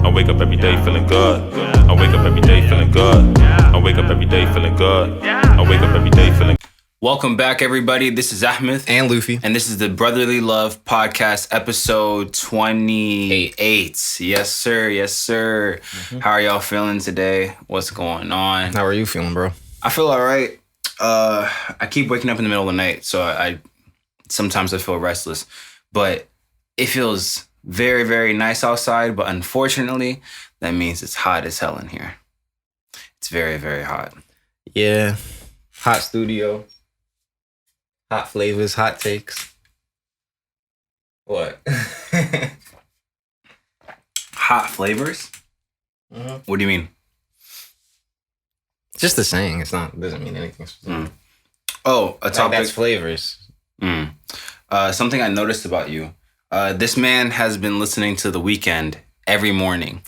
I wake up every day feeling good. I wake up every day feeling good. I wake up every day feeling good. I wake up every day feeling. Welcome back, everybody. This is Ahmed and Lofy, and this is the Brotherly Love Podcast, episode 28. Yes, sir. Yes, sir. Mm-hmm. How are y'all feeling today? What's going on? How are you feeling, bro? I feel all right. I keep waking up in the middle of the night, so I sometimes I feel restless, but it feels very, very nice outside. But unfortunately, that means it's hot as hell in here. It's very, very hot. Yeah, hot studio. Hot flavors, hot takes. What? Hot flavors? Mm-hmm. What do you mean? Just the saying. It doesn't mean anything specific. Oh, a topic. That's flavors. Something I noticed about you. This man has been listening to The Weeknd every morning.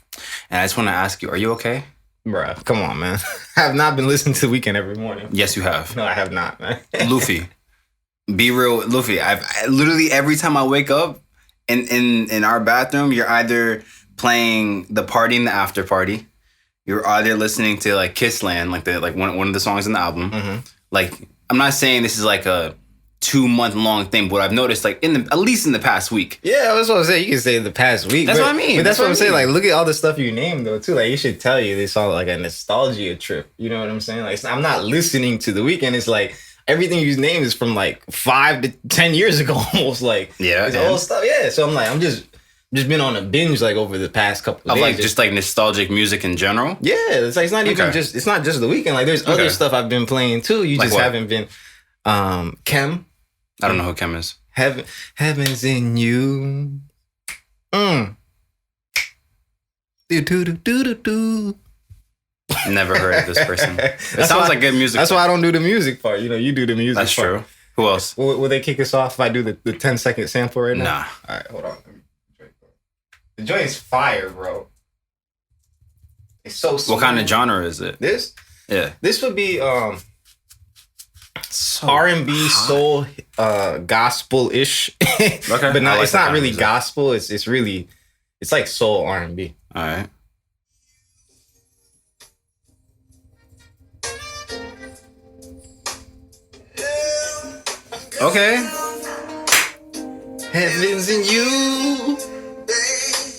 And I just want to ask you, are you okay? Bruh, come on, man. I have not been listening to The Weeknd every morning. Yes, you have. No, I have not, man. Luffy. Be real, Luffy. I literally every time I wake up in our bathroom, you're either playing the party and the after party. You're either listening to like Kissland, like one of the songs in the album. Mm-hmm. Like I'm not saying this is like a 2-month long thing, but I've noticed like at least in the past week. Yeah, I was going to say you can say the past week. That's what I mean. But that's what I'm saying. Like, look at all the stuff you named though too. Like, you should tell you this all like a nostalgia trip. You know what I'm saying? Like, I'm not listening to The Weeknd. It's like. Everything you named is from like 5 to 10 years ago, almost like it's old stuff. Yeah, so I'm just been on a binge like over the past couple of days. Like just like nostalgic music in general. Yeah, it's like it's not even just the Weeknd. Like there's other stuff I've been playing too. You like just haven't been. Kem. I don't know who Kem is. Heaven's in you. Do do do do do do. Never heard of this person. It sounds like good music. That's why I don't do the music part. You know, you do the music That's part. True. Who else? Will they kick us off if I do the 10-second sample right now? Nah. All right, hold on. The joint is fire, bro. It's so smooth. What kind of genre is it? This? Yeah. This would be so R&B, soul, gospel-ish. Okay. But not, it's not really gospel. It's really, it's like soul R&B. All right. Okay. Heaven's in you.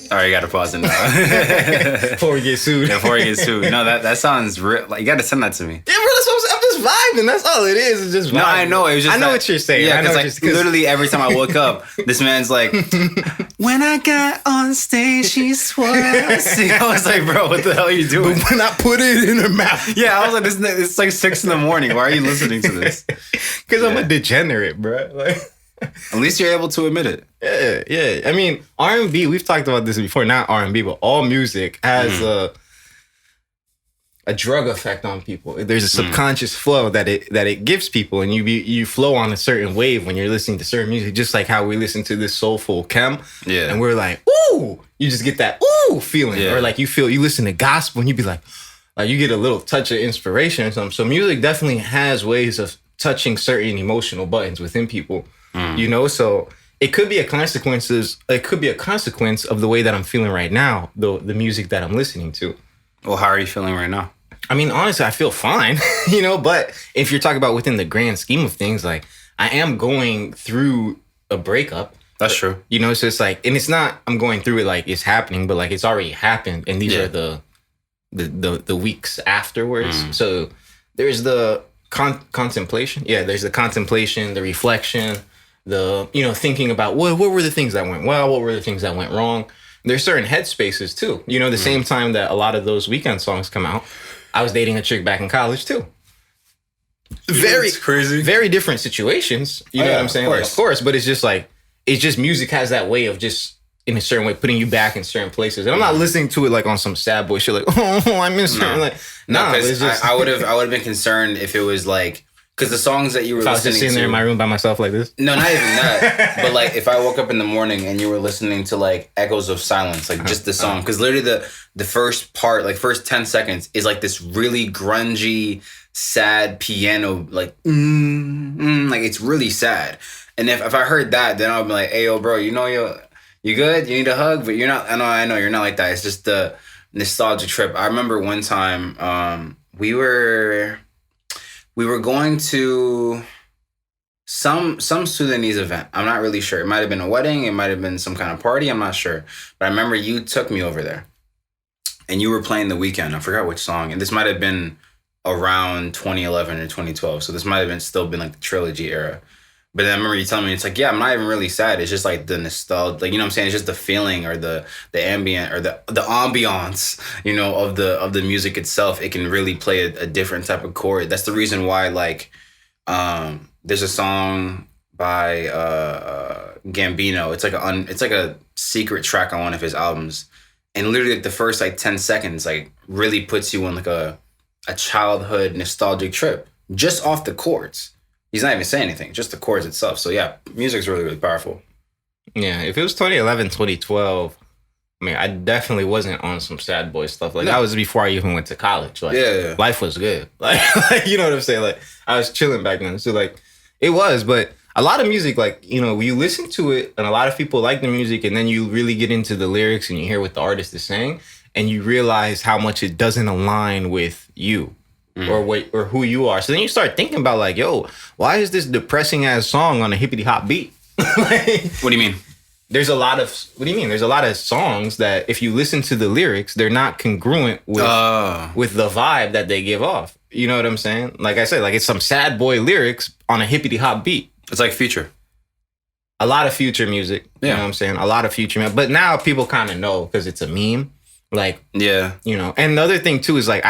All right, you gotta pause it now. Before we get sued. Before we get sued. No, that sounds real. Like, you gotta send that to me. Yeah, bro, that's what I'm just vibing. That's all it is. It's just vibing. No, I know. It was just I know what you're saying. Yeah, because like literally every time I woke up, this man's like, when I got on stage, she swore. I was like, bro, what the hell are you doing? But when I put it in her mouth. Yeah, I was like, it's like 6 a.m. Why are you listening to this? Because I'm a degenerate, bro. Like. At least you're able to admit it. Yeah. I mean, R&B, we've talked about this before, not R&B, but all music has a drug effect on people. There's a subconscious flow that it gives people, and you flow on a certain wave when you're listening to certain music, just like how we listen to this soulful Kem. Yeah. And we're like, ooh, you just get that ooh feeling. Yeah. Or like you listen to gospel and you be like you get a little touch of inspiration or something. So music definitely has ways of touching certain emotional buttons within people. You know, so it could be a consequence of the way that I'm feeling right now, the music that I'm listening to. Well, how are you feeling right now? I mean, honestly, I feel fine, you know, but if you're talking about within the grand scheme of things, like I am going through a breakup. That's true. You know, so it's like, and it's not, I'm going through it like it's happening, but like it's already happened. And these are the weeks afterwards. So there's the contemplation. Yeah, there's the contemplation, the reflection, the, you know, thinking about what were the things that went well, what were the things that went wrong. There's certain headspaces too. You know, the same time that a lot of those Weeknd songs come out, I was dating a chick back in college too. It's crazy. Very different situations. You know what I'm saying? Of course, but it's just music has that way of just in a certain way putting you back in certain places. And I'm not listening to it like on some sad boy shit like, oh, I miss her. Like, because I would have been concerned if it was like, because the songs that you were listening to... I was just sitting there in my room by myself like this? No, not even that. But like if I woke up in the morning and you were listening to like Echoes of Silence, like just the song. Because literally the first part, like first 10 seconds is like this really grungy, sad piano, like, like it's really sad. And if I heard that, then I'll be like, hey, yo, bro, you know You good? You need a hug? But you're not. I know you're not like that. It's just the nostalgic trip. I remember one time we were going to some Sudanese event. I'm not really sure. It might have been a wedding. It might have been some kind of party. I'm not sure. But I remember you took me over there, and you were playing The Weeknd. I forgot which song. And this might have been around 2011 or 2012. So this might have still been like the trilogy era. But then I remember you telling me, it's like, yeah, I'm not even really sad. It's just like the nostalgia, like, you know what I'm saying? It's just the feeling or the ambient or the ambiance, you know, of the music itself. It can really play a different type of chord. That's the reason why, like, there's a song by Gambino. It's like a secret track on one of his albums. And literally like the first like 10 seconds, like really puts you on like a childhood nostalgic trip just off the chords. He's not even saying anything, just the chords itself. So yeah, music's really, really powerful. Yeah, if it was 2011, 2012, I mean, I definitely wasn't on some sad boy stuff. Like, that was before I even went to college. Like, life was good. Like, you know what I'm saying? Like, I was chilling back then. So, like, it was. But a lot of music, like, you know, you listen to it, and a lot of people like the music, and then you really get into the lyrics, and you hear what the artist is saying, and you realize how much it doesn't align with you. Or who you are. So then you start thinking about like, yo, why is this depressing ass song on a hippity hop beat? Like, what do you mean? There's a lot of songs that if you listen to the lyrics, they're not congruent with the vibe that they give off. You know what I'm saying? Like I said, like it's some sad boy lyrics on a hippity hop beat. It's like Future. A lot of Future music. Yeah. You know what I'm saying? A lot of Future. But now people kind of know because it's a meme. Like, yeah, you know, and the other thing too is like,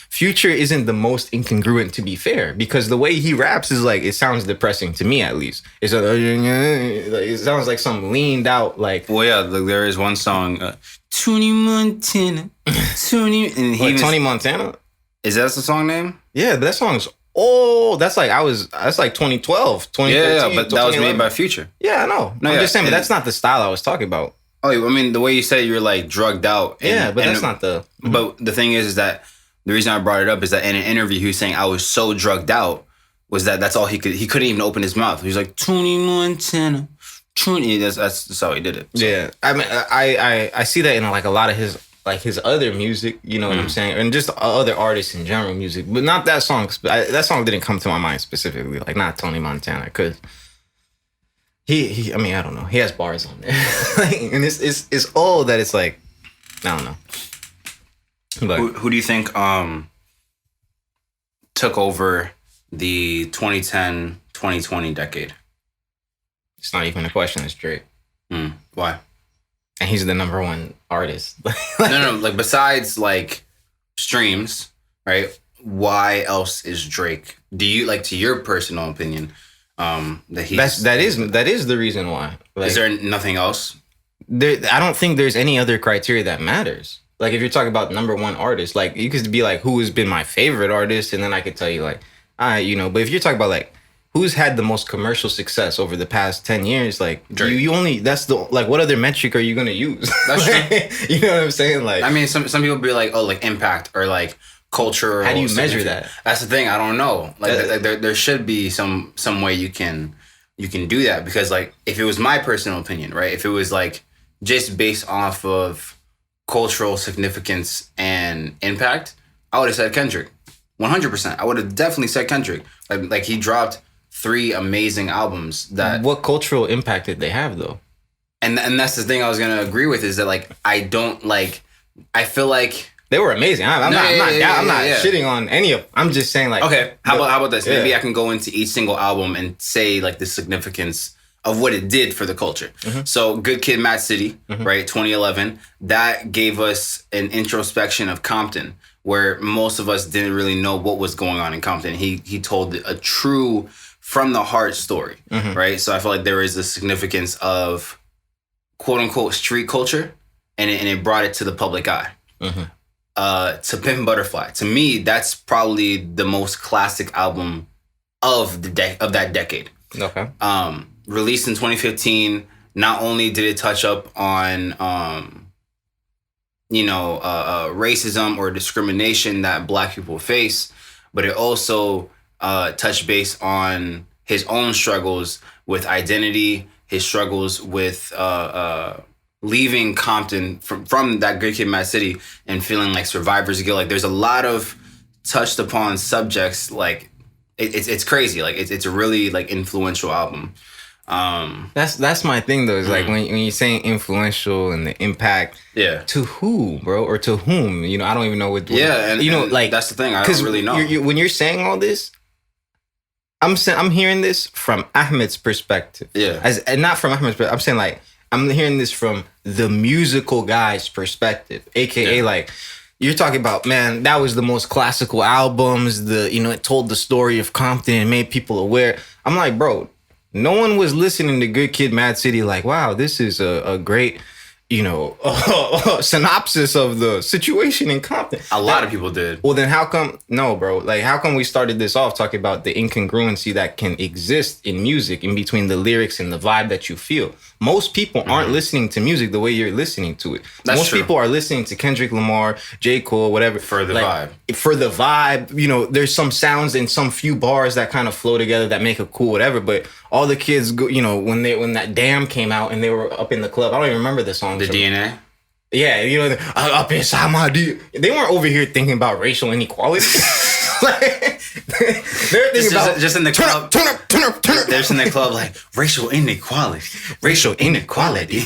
Future isn't the most incongruent, to be fair, because the way he raps is like, it sounds depressing to me, at least. It's like, it sounds like some leaned out, like. Well, yeah, there is one song, Tony Montana. Tony Montana? Is that the song name? Yeah, but that song's that's like 2012, 2013. Yeah, but that was made by Future. Yeah, I know. I'm just saying, but that's not the style I was talking about. Oh, I mean, the way you said you're like drugged out. But that's not the. But the thing is that the reason I brought it up is that in an interview he was saying I was so drugged out was that's all he could. He couldn't even open his mouth. He was like Tony Montana, Tony. That's how he did it. So. Yeah, I mean, I see that in like a lot of his other music. You know what I'm saying, and just other artists in general music, but not that song. That song didn't come to my mind specifically. Like not Tony Montana, because. He I mean, I don't know. He has bars on there. And it's all that it's like, I don't know. But who do you think took over the 2010-2020 decade? It's not even a question, it's Drake. Why? And he's the number one artist. No, like besides like streams, right? Why else is Drake? Do you like, to your personal opinion, that is the reason why. Like, is there nothing else? I don't think there's any other criteria that matters. Like if you're talking about number one artist, like you could be like, who has been my favorite artist, and then I could tell you like, you know. But if you're talking about like who's had the most commercial success over the past 10 years, like Drake. You only, that's the, like, what other metric are you gonna use? That's true. You know what I'm saying? Like, I mean, some people be like, oh, like impact or like culture. How do you measure that? That's the thing. I don't know. Like there should be some way you can do that, because like if it was my personal opinion, right? If it was like just based off of cultural significance and impact, I would have said Kendrick. 100%. I would have definitely said Kendrick. Like he dropped 3 amazing albums that. What cultural impact did they have though? And that's the thing I was gonna agree with, is that like I feel like they were amazing. I'm not shitting on any of them. I'm just saying like, okay, how about this? Yeah. Maybe I can go into each single album and say like the significance of what it did for the culture. Mm-hmm. So Good Kid, Mad City, mm-hmm. right? 2011, that gave us an introspection of Compton, where most of us didn't really know what was going on in Compton. He told a true from the heart story, mm-hmm. right? So I feel like there is a significance of quote unquote street culture, and it brought it to the public eye. Mm-hmm. To Pimp Butterfly, to me, that's probably the most classic album of that decade. Okay. Released in 2015, not only did it touch up on racism or discrimination that Black people face, but it also touched base on his own struggles with identity, his struggles with leaving Compton from that Good Kid, Mad City and feeling like survivor's guilt. Like there's a lot of touched upon subjects. Like it's crazy. Like it's a really like influential album. That's my thing though. Is like when you're saying influential and the impact. Yeah. To who, bro, or to whom? You know, I don't even know what. Yeah, and you know, and like that's the thing. I don't really know. When you're saying all this, I'm hearing this from Ahmed's perspective. Yeah. And not from Ahmed's perspective. I'm saying like I'm hearing this from the musical guy's perspective, aka like you're talking about, man, that was the most classical albums. It told the story of Compton and made people aware. I'm like, bro, no one was listening to Good Kid, Mad City like, wow, this is a great, synopsis of the situation in Compton. A lot of people did. Well, then how come? No, bro. Like, how come we started this off talking about the incongruency that can exist in music in between the lyrics and the vibe that you feel? Most people aren't listening to music the way you're listening to it. Most people are listening to Kendrick Lamar, J. Cole, whatever. For the vibe. For the vibe. There's some sounds and some few bars that kind of flow together that make it cool, whatever. But all the kids, go, when that Damn came out and they were up in the club, I don't even remember the song. The DNA? Yeah, up inside my D. They weren't over here thinking about racial inequality. They're thinking about just in the club. Turn up. They're just in the club like racial inequality. Racial inequality.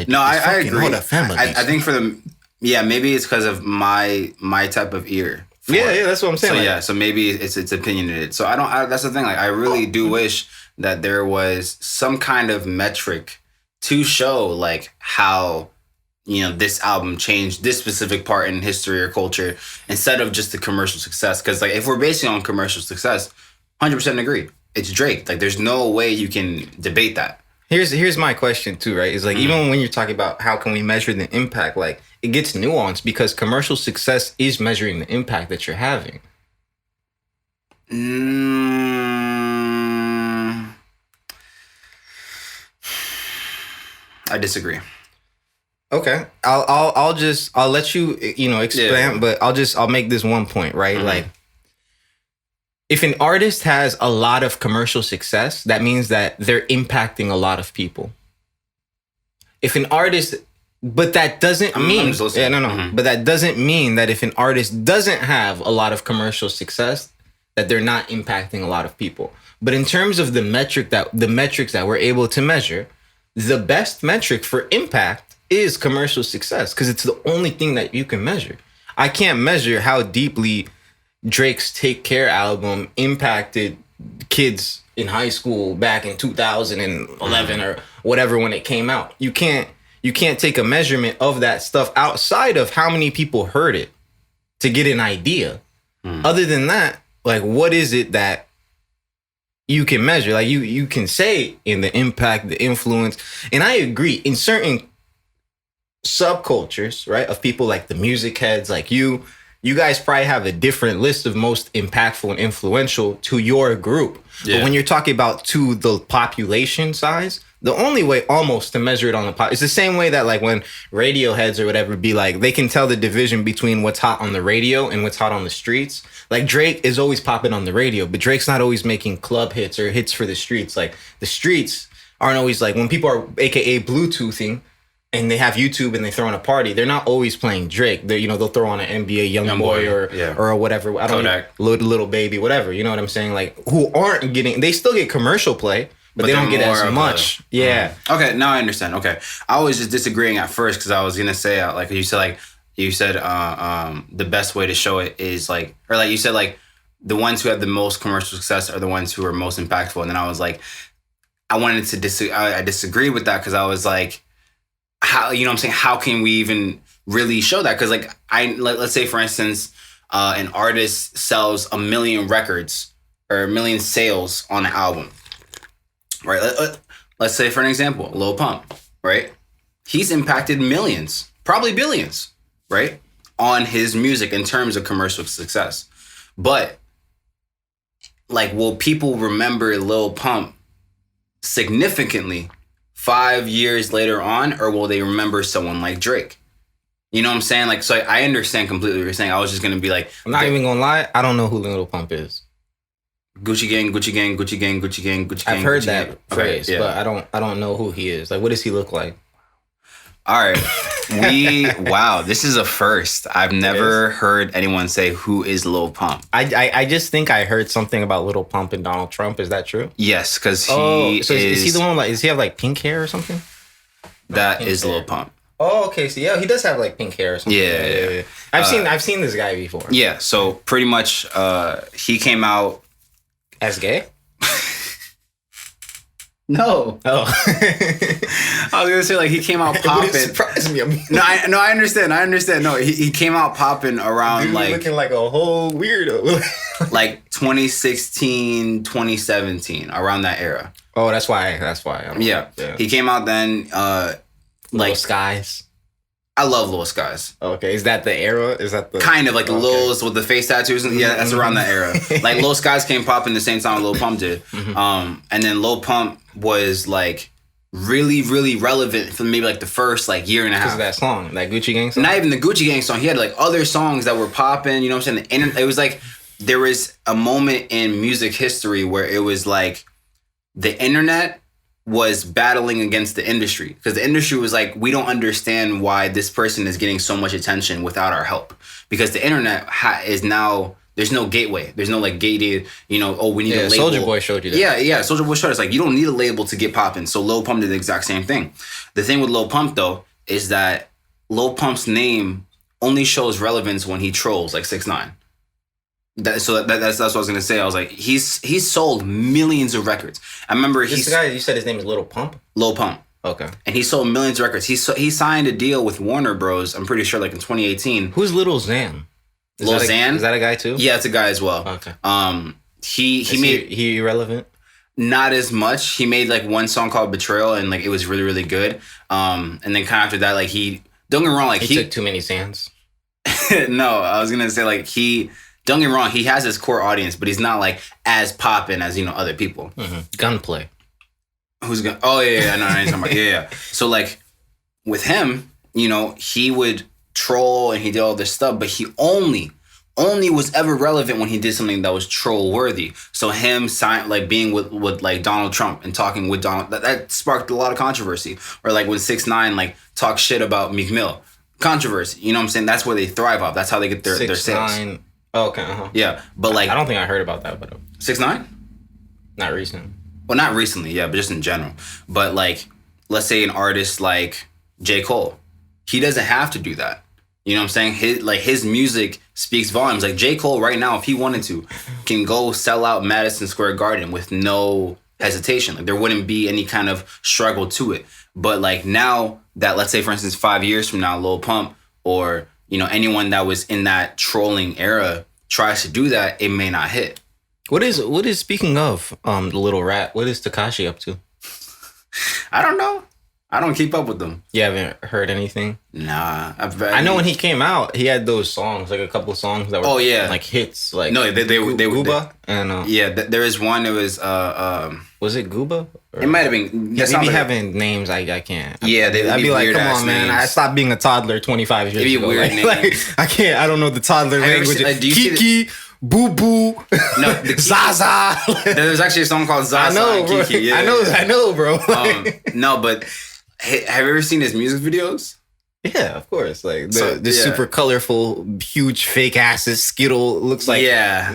No, I agree. All the families. I think for the maybe it's because of my type of ear. Yeah, that's what I'm saying. So so maybe it's opinionated. So that's the thing. Like I really do wish that there was some kind of metric to show like how this album changed this specific part in history or culture instead of just the commercial success. Because like if we're basing on commercial success, 100% agree. It's Drake. Like there's no way you can debate that. Here's my question too, right? Is like even when you're talking about how can we measure the impact, like it gets nuanced because commercial success is measuring the impact that you're having. I disagree. Okay, I'll let you expand, but I'll make this one point, right? Like, if an artist has a lot of commercial success, that means that they're impacting a lot of people. If an artist, but that doesn't mean, but that doesn't mean that if an artist doesn't have a lot of commercial success, that they're not impacting a lot of people. But in terms of the metrics that we're able to measure, the best metric for impact is commercial success because it's the only thing that you can measure. I can't measure how deeply Drake's Take Care album impacted kids in high school back in 2011 or whatever when it came out. You can't take a measurement of that stuff outside of how many people heard it to get an idea. Other than that, like what is it that you can measure? Like you can say in the impact, the influence, and I agree in certain subcultures, right, of people like the music heads, like you guys probably have a different list of most impactful and influential to your group. Yeah. But when you're talking about to the population size, the only way almost to measure it on the it's the same way that like when radio heads or whatever be like, they can tell the division between what's hot on the radio and what's hot on the streets. Like Drake is always popping on the radio, but Drake's not always making club hits or hits for the streets. Like the streets aren't always like when people are AKA Bluetoothing and they have YouTube and they throw in a party, they're not always playing Drake. They they'll throw on an NBA Young Boy or whatever. I don't know, little baby, whatever. You know what I'm saying? Like who aren't getting, they still get commercial play, but they don't get as much. Okay, now I understand. Okay, I was just disagreeing at first because I was gonna say like you said the best way to show it is like, or like you said like the ones who have the most commercial success are the ones who are most impactful, and then I was like, I wanted to I disagree with that because I was like, how, you know what I'm saying? How can we even really show that? Because like let's say for instance, an artist sells 1 million records or 1 million sales on an album, right? Let's say for an example, Lil Pump, right? He's impacted millions, probably billions, right? On his music in terms of commercial success. But like, will people remember Lil Pump significantly 5 years later on, or will they remember someone like Drake? You know what I'm saying? Like, so I understand completely what you're saying. I was just gonna be like, I'm not even gonna lie, I don't know who Lil Pump is. Gucci gang, Gucci gang, Gucci gang, Gucci gang, Gucci gang. I've heard Gucci that gang. phrase, Okay, yeah. but I don't know who he is. Like, what does he look like? All right. Wow, this is a first. I've never heard anyone say who is Lil Pump. I just think I heard something about Lil Pump and Donald Trump. Is that true? Yes, because is he the one does he have like pink hair or something? That is Lil Pump. Oh, okay. So yeah, he does have like pink hair or something. Yeah. I've seen this guy before. Yeah, so pretty much he came out as gay? No. Oh. I was gonna say like he came out popping. It surprised me. I mean, I understand. No, he came out popping around dude, like looking like a whole weirdo. like 2016, 2017, around that era. Oh, that's why. Yeah. He came out then. Like Skies. I love Lil Skies. Okay, is that the era? Is that the kind of like the Lils with the face tattoos? Yeah, that's around that era. Like Lil Skies came popping the same time Lil Pump did, and then Lil Pump was like really, really relevant for maybe like the first like year and a half. Because of that song, that Gucci Gang song. Not even the Gucci Gang song. He had like other songs that were popping. You know what I'm saying? It was like there was a moment in music history where it was like the internet was battling against the industry, because the industry was like, we don't understand why this person is getting so much attention without our help, because the internet is now, there's no gateway, there's no like gated, we need a label. Soulja Boy showed you that. Yeah, Soulja Boy showed us like you don't need a label to get popping. So Lil Pump did the exact same thing. The thing with Lil Pump though is that Lil Pump's name only shows relevance when he trolls like 6ix9ine. That's what I was gonna say. I was like, he's sold millions of records. I remember this guy. You said his name is Lil Pump. Lil Pump. Okay. And he sold millions of records. He signed a deal with Warner Bros. I'm pretty sure like in 2018. Who's Lil Xan? Xan? Is that a guy too? Yeah, it's a guy as well. Okay. He irrelevant? Not as much. He made like one song called Betrayal, and like it was really, really good. And then kind of after that, like don't get me wrong, like he took too many Xans. No, I was gonna say like don't get me wrong, he has his core audience, but he's not like as poppin' as other people. Gunplay. Who's gonna? Oh yeah, I know what you're talking about. Yeah. So like with him, he would troll and he did all this stuff, but he only was ever relevant when he did something that was troll worthy. So him being with like Donald Trump and talking with Donald, that sparked a lot of controversy. Or like when 6ix9ine like talk shit about Meek Mill, controversy. You know what I'm saying? That's where they thrive off. That's how they get their sales. Oh, okay. Yeah, but like I don't think I heard about that, but 6ix9ine? Not recently. Well, not recently, yeah, but just in general. But like, let's say an artist like J. Cole, he doesn't have to do that. You know what I'm saying? His music speaks volumes. Like J. Cole right now, if he wanted to, can go sell out Madison Square Garden with no hesitation. Like there wouldn't be any kind of struggle to it. But like now that, let's say for instance, 5 years from now, Lil Pump or anyone that was in that trolling era tries to do that, it may not hit. What is speaking of the little rat, what is Tekashi up to? I don't know. I don't keep up with them. You haven't heard anything? Nah. I know when he came out, he had those songs, like a couple of songs that were like hits. Like no, they Gooba and there is one. It was was it Gooba? It might have been. Yeah, they be having names I can't. Yeah, I'd be like, come on, man! Names. I stopped being a toddler 25 years ago. Weird names. Like, I can't. I don't know the toddler language. Kiki, Boo Boo, no, Zaza. There's actually a song called Zaza. I know, bro. Kiki. Yeah, I know, bro. No, but have you ever seen his music videos? Yeah, of course. Like the super colorful, huge fake asses Skittle looks like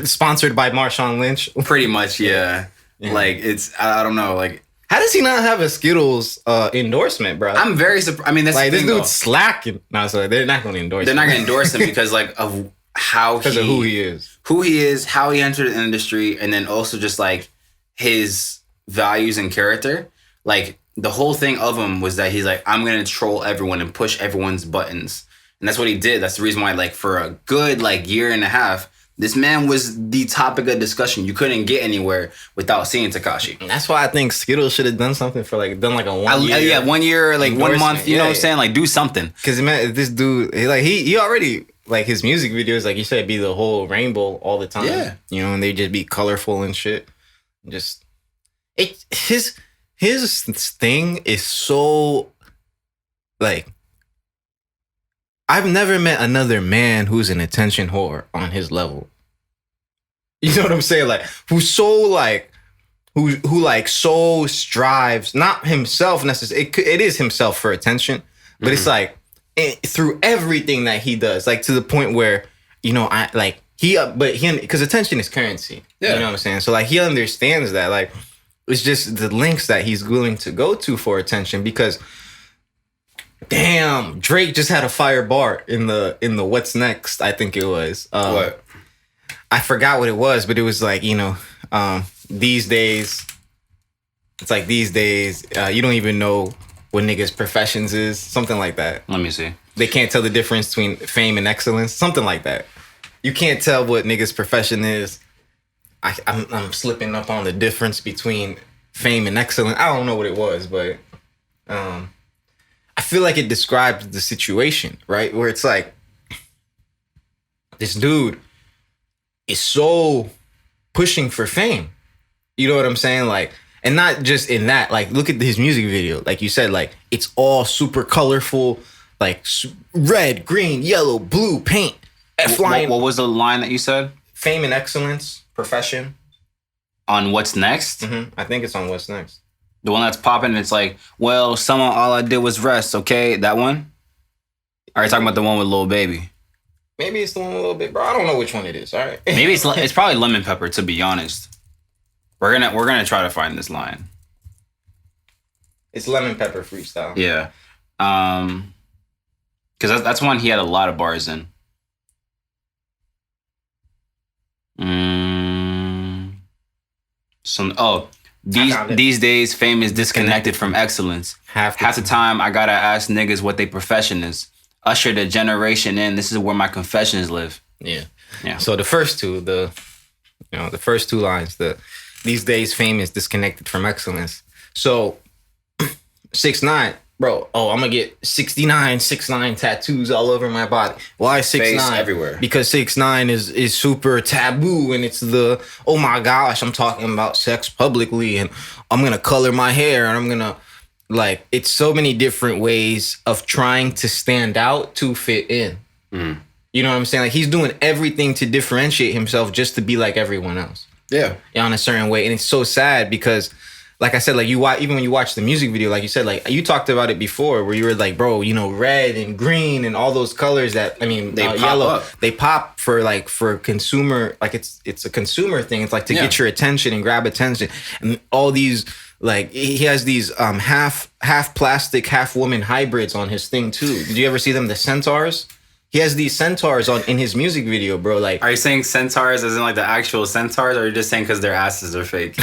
sponsored by Marshawn Lynch. Pretty much, yeah. Like it's I don't know, like how does he not have a Skittles endorsement, bro? I'm very surprised. I mean, that's like the this thing, dude's slacking. No, so they're not going to endorse. They're him. not going to endorse him because like of how because of who he is, how he entered the industry, and then also just like his values and character. Like the whole thing of him was that he's like, I'm going to troll everyone and push everyone's buttons, and that's what he did. That's the reason why, like, for a good like year and a half, this man was the topic of discussion. You couldn't get anywhere without seeing Tekashi. And that's why I think Skittles should have done something for like a 1 year. Yeah, 1 year, like 1 month. You know what I'm saying? Like do something. Because man, this dude, he already like his music videos, like you said, be the whole rainbow all the time. Yeah, and they just be colorful and shit. Just his thing is so like. I've never met another man who's an attention whore on his level. You know what I'm saying? Like, who's so like, who like so strives, not himself necessarily. It is himself for attention, But it's like through everything that he does, like to the point where, you know, because attention is currency. Yeah. You know what I'm saying? So like he understands that. Like it's just the lengths that he's willing to go to for attention, because damn, Drake just had a fire bar in the What's Next, I think it was. What? I forgot what it was, but it was like, you know, these days, it's like these days, you don't even know what niggas' professions is, something like that. Let me see. They can't tell the difference between fame and excellence, something like that. You can't tell what niggas' profession is. I'm slipping up on the difference between fame and excellence. I don't know what it was, but I feel like it describes the situation, right? Where it's like, this dude is so pushing for fame. You know what I'm saying? Like, and not just in that, like, look at his music video. Like you said, like, it's all super colorful, like red, green, yellow, blue paint. Flying. What was the line that you said? Fame and excellence, profession. On What's Next? Mm-hmm. I think it's on What's Next. The one that's popping, it's like, well, someone, all I did was rest, okay? That one? Or are you talking about the one with Lil Baby? Maybe it's the one a little bit, bro. I don't know which one it is, all right? Maybe it's probably Lemon Pepper, to be honest. We're gonna try to find this line. It's Lemon Pepper freestyle. Yeah. Because that's one he had a lot of bars in. These days fame is disconnected from excellence. Half the time I gotta ask niggas what their profession is. Usher the generation in. This is where my confessions live. Yeah. Yeah. So the first two lines, these days fame is disconnected from excellence. So 6ix9ine, bro, I'm gonna get 6ix9ine tattoos all over my body. Why 6ix9ine? Everywhere. Because 6ix9ine is super taboo, and it's oh my gosh, I'm talking about sex publicly, and I'm gonna color my hair, and I'm gonna, like, it's so many different ways of trying to stand out to fit in. Mm. You know what I'm saying? Like, he's doing everything to differentiate himself just to be like everyone else. Yeah. In a certain way. And it's so sad because, like I said, like, even when you watch the music video, like you said, like, you talked about it before where you were like, bro, you know, red and green and all those colors that, I mean, they pop yellow, up. They pop for consumer, like, it's a consumer thing. It's like to get your attention and grab attention. And all these, like, he has these half plastic, half woman hybrids on his thing too. Did you ever see them? The centaurs? He has these centaurs in his music video, bro. Like, are you saying centaurs as in like the actual centaurs, or are you just saying because their asses are fake?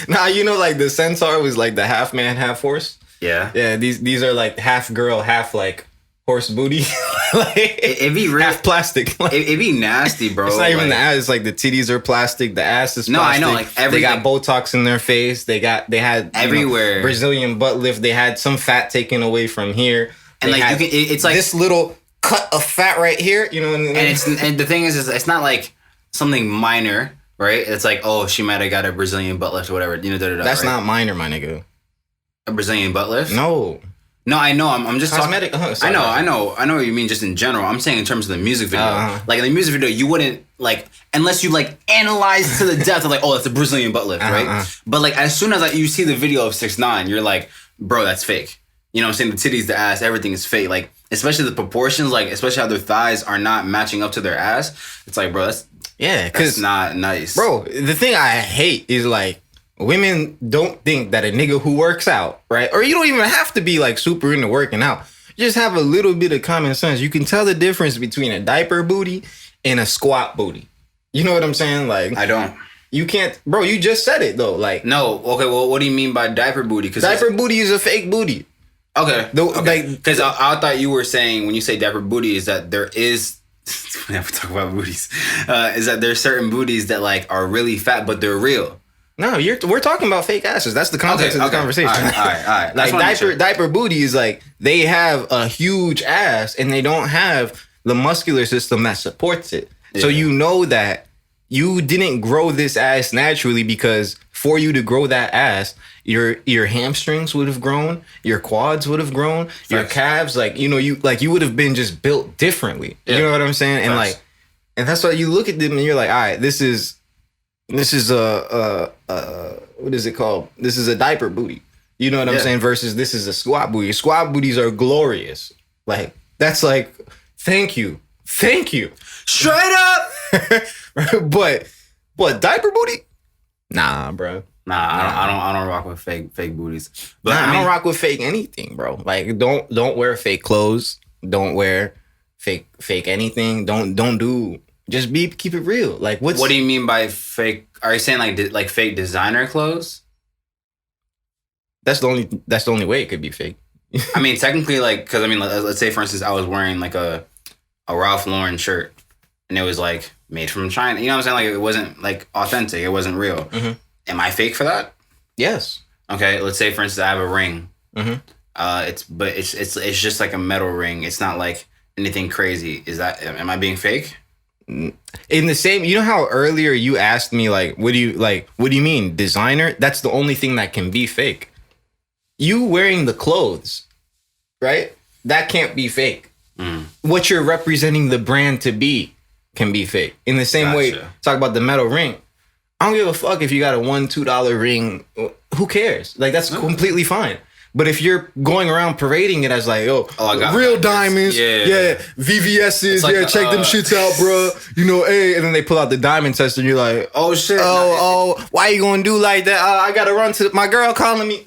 Nah, you know, like the centaur was like the half man, half horse. Yeah. Yeah, these are like half girl, half like horse booty. Like, it'd be real, half plastic. Like, it'd be nasty, bro. It's not even the ass. It's like the titties are plastic. The ass is plastic. No, I know. Like, everything. They got Botox in their face. They had everywhere, Brazilian butt lift. They had some fat taken away from here. And like it's like this little cut of fat right here, you know. And the thing is it's not like something minor, right? It's like, oh, she might have got a Brazilian butt lift or whatever. You know, that's right? Not minor, my nigga. A Brazilian butt lift? No, I know. I'm just cosmetic. Talking. I know what you mean. Just in general, I'm saying in terms of the music video. Like in the music video, you wouldn't like unless you like analyze to the depth of like, oh, that's a Brazilian butt lift, right? But like as soon as you see the video of 6ix9ine, you're like, bro, that's fake. You know what I'm saying? The titties, the ass, everything is fake. Like, especially the proportions, like, especially how their thighs are not matching up to their ass. It's like, bro, that's not nice. Bro, the thing I hate is, like, women don't think that a nigga who works out, right? Or you don't even have to be, like, super into working out. Just have a little bit of common sense. You can tell the difference between a diaper booty and a squat booty. You know what I'm saying? Like, I don't. You can't, bro, you just said it, though. Like, no, okay, well, what do you mean by diaper booty? Because diaper booty is a fake booty. Okay. Because I thought you were saying when you say diaper booty is that there is. We have to talk about booties. Is that there's certain booties that like are really fat but they're real. No, we're talking about fake asses. That's the context of the conversation. All right. Like diaper booty is like they have a huge ass and they don't have the muscular system that supports it. Yeah. So you know that you didn't grow this ass naturally because for you to grow that ass, your hamstrings would have grown, your quads would have grown, your calves, like, you know, you would have been just built differently. Yeah. You know what I'm saying? And like, and that's why you look at them and you're like, all right, this is a what is it called? This is a diaper booty. You know what I'm Yeah. saying? Versus this is a squat booty. Squat booties are glorious. Like, that's like, thank you. Straight up. but diaper booty? Nah, bro. Nah, I don't rock with fake booties. But I don't rock with fake anything, bro. Like, don't wear fake clothes. Don't wear fake anything. Don't do. Just keep it real. Like, what do you mean by fake? Are you saying like fake designer clothes? That's the only way it could be fake. I mean, technically, like, because I mean, let's say for instance, I was wearing like a Ralph Lauren shirt, and it was like made from China. You know what I'm saying? Like, it wasn't like authentic. It wasn't real. Mm-hmm. Am I fake for that? Yes. Okay. Let's say for instance, I have a ring. Mm-hmm. It's just like a metal ring. It's not like anything crazy. Am I being fake? In the same, you know how earlier you asked me like, what do you mean designer? That's the only thing that can be fake. You wearing the clothes, right? That can't be fake. What you're representing the brand to be can be fake. In the same way, talk about the metal ring. I don't give a fuck if you got a $1-2 ring. Who cares? Like, that's completely fine. But if you're going around parading it as like, I got real diamonds, VVS's, like, check them shits out, bro. You know, hey, and then they pull out the diamond tester, and you're like, oh shit, why you gonna do like that? I gotta run to my girl calling me.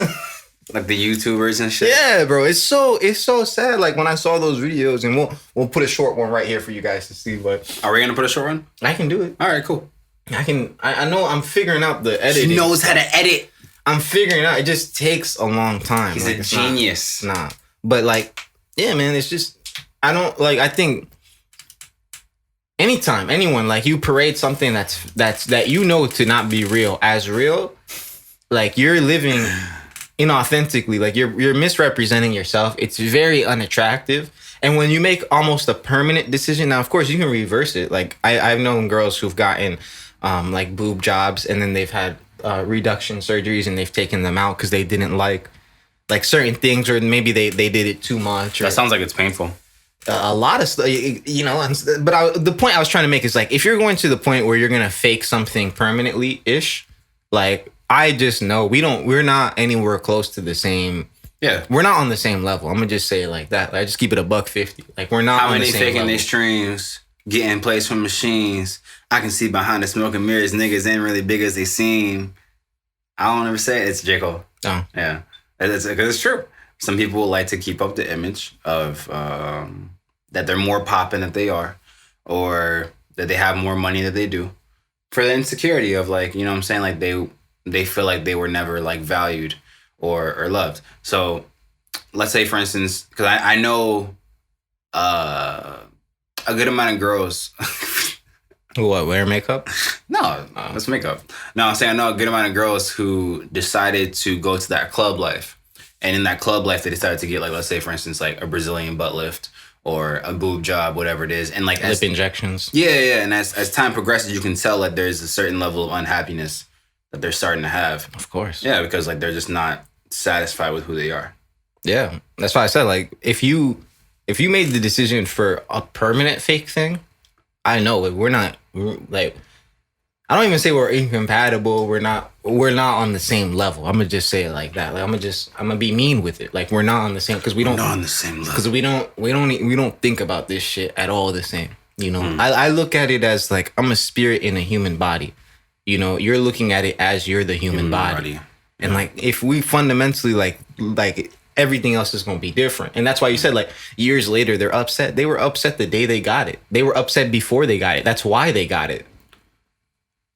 Like the YouTubers and shit. Yeah, bro, it's so sad. Like when I saw those videos, and we'll put a short one right here for you guys to see. But are we gonna put a short one? I can do it. All right, cool. I know I'm figuring out the editing. He knows how to edit. I'm figuring it out. It just takes a long time. He's a genius. But like, yeah, man, it's just, I think anytime anyone, like, you parade something that you know to not be real as real, like, you're living inauthentically, like you're misrepresenting yourself. It's very unattractive. And when you make almost a permanent decision, now of course you can reverse it. Like I've known girls who've gotten like boob jobs, and then they've had reduction surgeries, and they've taken them out because they didn't like certain things, or maybe they did it too much. That sounds like it's painful. A lot of stuff, you know. But the point I was trying to make is, like, if you're going to the point where you're gonna fake something permanently ish, like, I just know we're not anywhere close to the same. Yeah, we're not on the same level. I'm gonna just say it like that. I just keep it $150. Like, we're not. How on the same faking level. their streams, getting plays from machines? I can see behind the smoke and mirrors, niggas ain't really big as they seem. I don't ever say it. It's J. Cole. Oh, yeah, because it's true. Some people like to keep up the image of that they're more popping than they are, or that they have more money than they do, for the insecurity of, like, you know what I'm saying? Like, they feel like they were never, like, valued or loved. So let's say, for instance, because I know a good amount of girls. What, wear makeup? No, that's makeup. No, I'm saying I know a good amount of girls who decided to go to that club life. And in that club life, they decided to get, like, let's say, for instance, like a Brazilian butt lift or a boob job, whatever it is. And, like, lip injections. Yeah. And as time progresses, you can tell that there's a certain level of unhappiness that they're starting to have. Of course. Yeah, because, like, they're just not satisfied with who they are. Yeah. That's why I said, like, if you made the decision for a permanent fake thing, I know we're not, like, I don't even say we're incompatible. We're not on the same level. I'm gonna just say it like that. Like, I'm gonna be mean with it. Like, we're not on the same, because we're not on the same level. Because we don't think about this shit at all the same. You know, I look at it as, like, I'm a spirit in a human body. You know, you're looking at it as you're the human body. And, like, if we fundamentally, like everything else is going to be different. And that's why you said, like, years later, they're upset. They were upset the day they got it. They were upset before they got it. That's why they got it.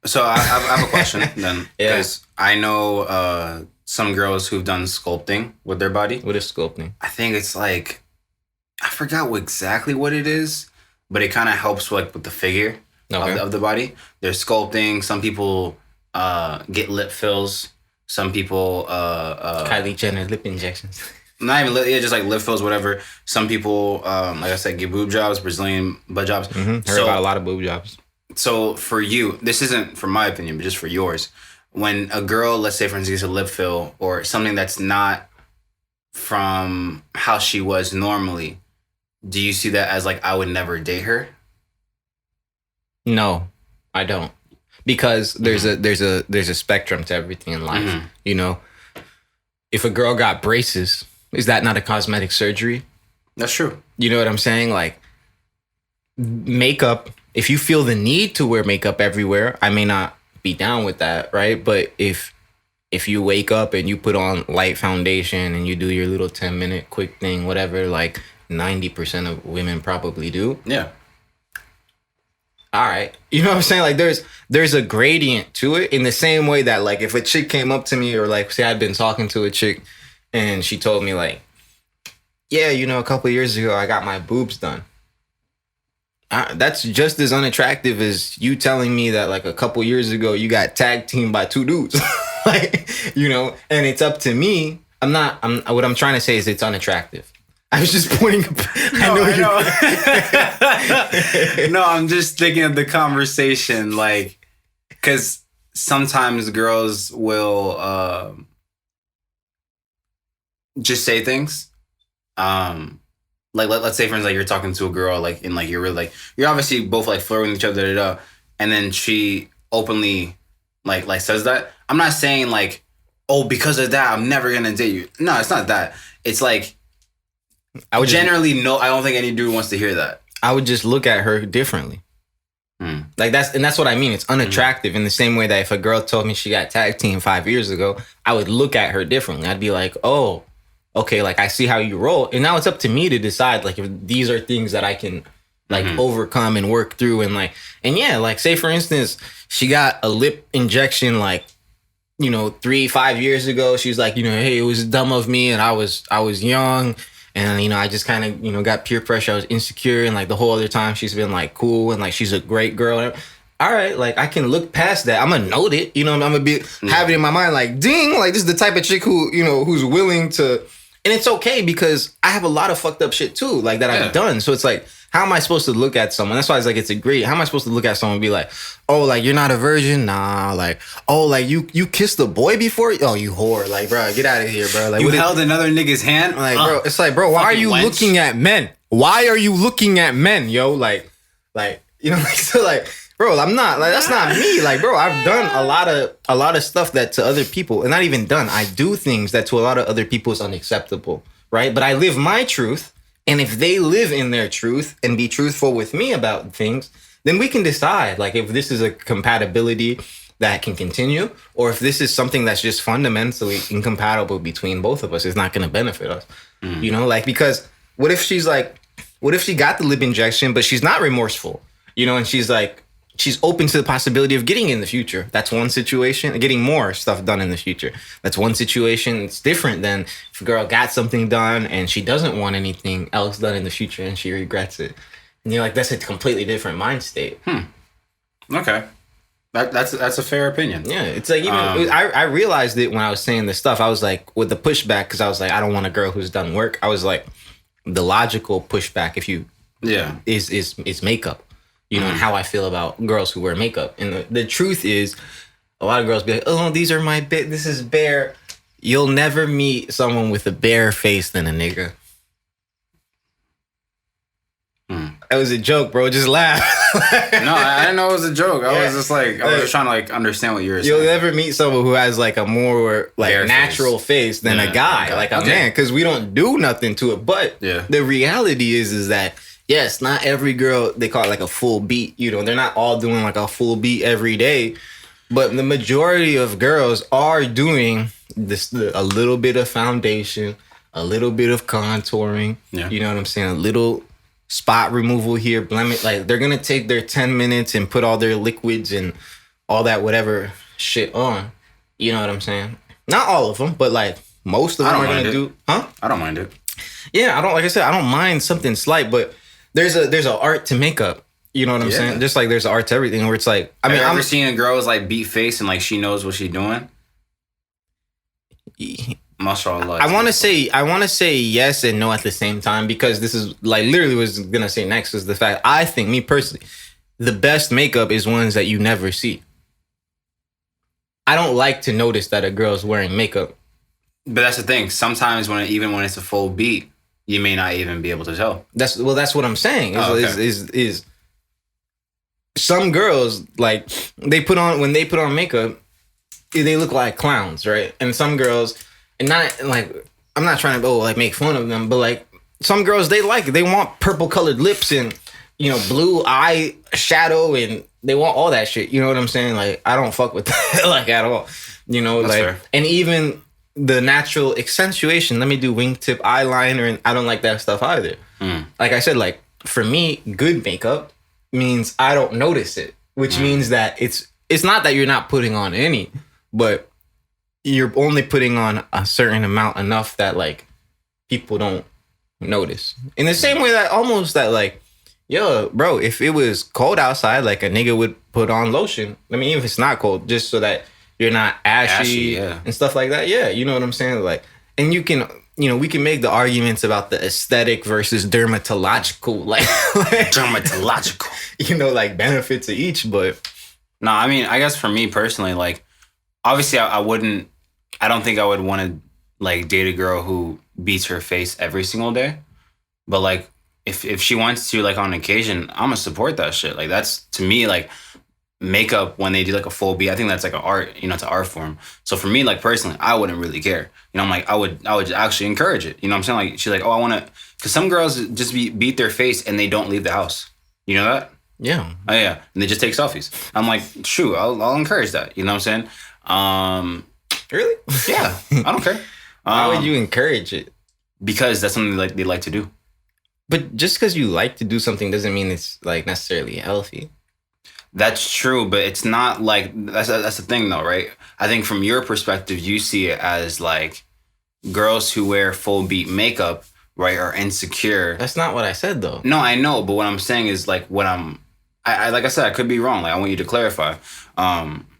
So I have a question then. Because I know some girls who've done sculpting with their body. What is sculpting? I think it's like, I forgot exactly what it is, but it kind of helps, like, with the figure of the body. They're sculpting. Some people get lip fills. Some people Kylie Jenner lip injections. Not even just like lip fills, whatever. Some people, like I said, get boob jobs, Brazilian butt jobs. Heard about a lot of boob jobs. So for you, this isn't from my opinion, but just for yours. When a girl, let's say, for instance, gets a lip fill or something that's not from how she was normally, do you see that as, like, I would never date her? No, I don't. Because there's a spectrum to everything in life. You know, if a girl got braces, is that not a cosmetic surgery? That's true. You know what I'm saying? Like, makeup, if you feel the need to wear makeup everywhere, I may not be down with that, right? But if you wake up and you put on light foundation and you do your little 10-minute quick thing, whatever, like 90% of women probably do. Yeah. All right. You know what I'm saying? Like there's a gradient to it, in the same way that, like, if a chick came up to me, or like, say I'd been talking to a chick and she told me like, yeah, you know, a couple of years ago I got my boobs done. That's just as unattractive as you telling me that like a couple years ago you got tag teamed by two dudes. Like, you know, and it's up to me. What I'm trying to say is it's unattractive. I was just pointing. I know. No, I'm just thinking of the conversation, like, because sometimes girls will just say things. Like, let's say, for instance, like, you're talking to a girl, like, and like you're really, like, you're obviously both like flirting with each other, and then she openly like says that. I'm not saying like, oh, because of that I'm never gonna date you. No, it's not that. It's like, I would generally no. I don't think any dude wants to hear that. I would just look at her differently. Like that's what I mean. It's unattractive in the same way that if a girl told me she got tag team 5 years ago, I would look at her differently. I'd be like, oh, okay, like I see how you roll. And now it's up to me to decide like if these are things that I can like overcome and work through, and yeah, like say for instance, she got a lip injection like, you know, 3-5 years ago. She was like, you know, hey, it was dumb of me and I was young. And, you know, I just kind of, you know, got peer pressure. I was insecure. And like the whole other time she's been like cool and like she's a great girl. All right, like I can look past that. I'm going to note it. You know, I'm going to be have it in my mind like, ding, like this is the type of chick who, you know, who's willing to. And it's okay because I have a lot of fucked up shit too, like that I've done. So it's like, how am I supposed to look at someone? That's why it's like, it's a great. How am I supposed to look at someone and be like, oh, like you're not a virgin? Nah, like, oh, like you kissed a boy before? Oh, you whore. Like, bro, get out of here, bro. Like, you held another nigga's hand? Like, bro, it's like, bro, why are you looking at men? Why are you looking at men, yo? Like, you know, like, so like, bro, I'm not, like, that's not me. Like, bro, I've done a lot of stuff that to other people, and not even done, I do things that to a lot of other people is unacceptable, right? But I live my truth. And if they live in their truth and be truthful with me about things, then we can decide like if this is a compatibility that can continue, or if this is something that's just fundamentally incompatible between both of us. It's not going to benefit us, you know, like, because what if she got the lip injection, but she's not remorseful, you know, and she's like, she's open to the possibility of getting in the future. That's one situation. Getting more stuff done in the future. That's one situation. It's different than if a girl got something done and she doesn't want anything else done in the future and she regrets it. And you're like, that's a completely different mind state. Okay. That's a fair opinion. Yeah. It's like, even I realized it when I was saying this stuff. I was like, with the pushback, because I was like, I don't want a girl who's done work. I was like, the logical pushback, if you is makeup. You know, and how I feel about girls who wear makeup. And the truth is, a lot of girls be like, oh, these are my this is bare. You'll never meet someone with a bare face than a nigga. That was a joke, bro. Just laugh. No, I didn't know it was a joke. I was just like, I was just trying to like understand what you were saying. You'll never meet someone who has like a more like bare natural face than a guy, like a man, because we don't do nothing to it. But the reality is that, yes, not every girl, they call it like a full beat. You know, they're not all doing like a full beat every day. But the majority of girls are doing this, a little bit of foundation, a little bit of contouring. Yeah. You know what I'm saying? A little spot removal here, blemish. Like, they're going to take their 10 minutes and put all their liquids and all that whatever shit on. You know what I'm saying? Not all of them, but like most of them are going to do. Huh? I don't mind it. Yeah, like I said, I don't mind something slight, but there's an art to makeup. You know what I'm saying? Just like there's an art to everything where it's like, I mean, I've ever seen a girl with like beat face and like she knows what she's doing. Mashallah. I want to say yes and no at the same time, because this is like literally what I was gonna say next is the fact I think, me personally, the best makeup is ones that you never see. I don't like to notice that a girl's wearing makeup. But that's the thing. Sometimes even when it's a full beat, you may not even be able to tell. That's what I'm saying. Is some girls, like, when they put on makeup, they look like clowns, right? And some girls, And not like I'm not trying to like make fun of them, but like some girls they want purple colored lips and blue eye shadow and they want all that shit. You know what I'm saying? Like I don't fuck with that like at all. That's like fair. And even the natural accentuation. Let me do wingtip eyeliner, and I don't like that stuff either. Like I said, like for me, good makeup means I don't notice it, which means that it's not that you're not putting on any, but you're only putting on a certain amount enough that like people don't notice. In the same way that almost that like, yo, bro, if it was cold outside, like a nigga would put on lotion. I mean, even if it's not cold, just so that you're not ashy and stuff like that. Yeah, you know what I'm saying? Like, and you can, we can make the arguments about the aesthetic versus dermatological, like dermatological, like benefits of each. But no, I mean, I guess for me personally, like, obviously, I don't think I would want to like date a girl who beats her face every single day. But like, if she wants to, like on occasion, I'm gonna support that shit. Like that's to me like makeup when they do like a full beat. I think that's like an art. It's an art form. So for me, like personally, I wouldn't really care. I'm like I would actually encourage it. You know what I'm saying? Like she's like, oh, I want to, because some girls just beat their face and they don't leave the house. You know that? Yeah. Oh yeah, and they just take selfies. I'm like, true. I'll encourage that. You know what I'm saying? Really? Yeah, I don't care. Why would you encourage it? Because that's something they like to do. But just because you like to do something doesn't mean it's like necessarily healthy. That's true, but it's not like that's the thing though, right? I think from your perspective, you see it as like girls who wear full beat makeup, right, are insecure. That's not what I said though. No, I know, but what I'm saying is like I like I said, I could be wrong. Like I want you to clarify.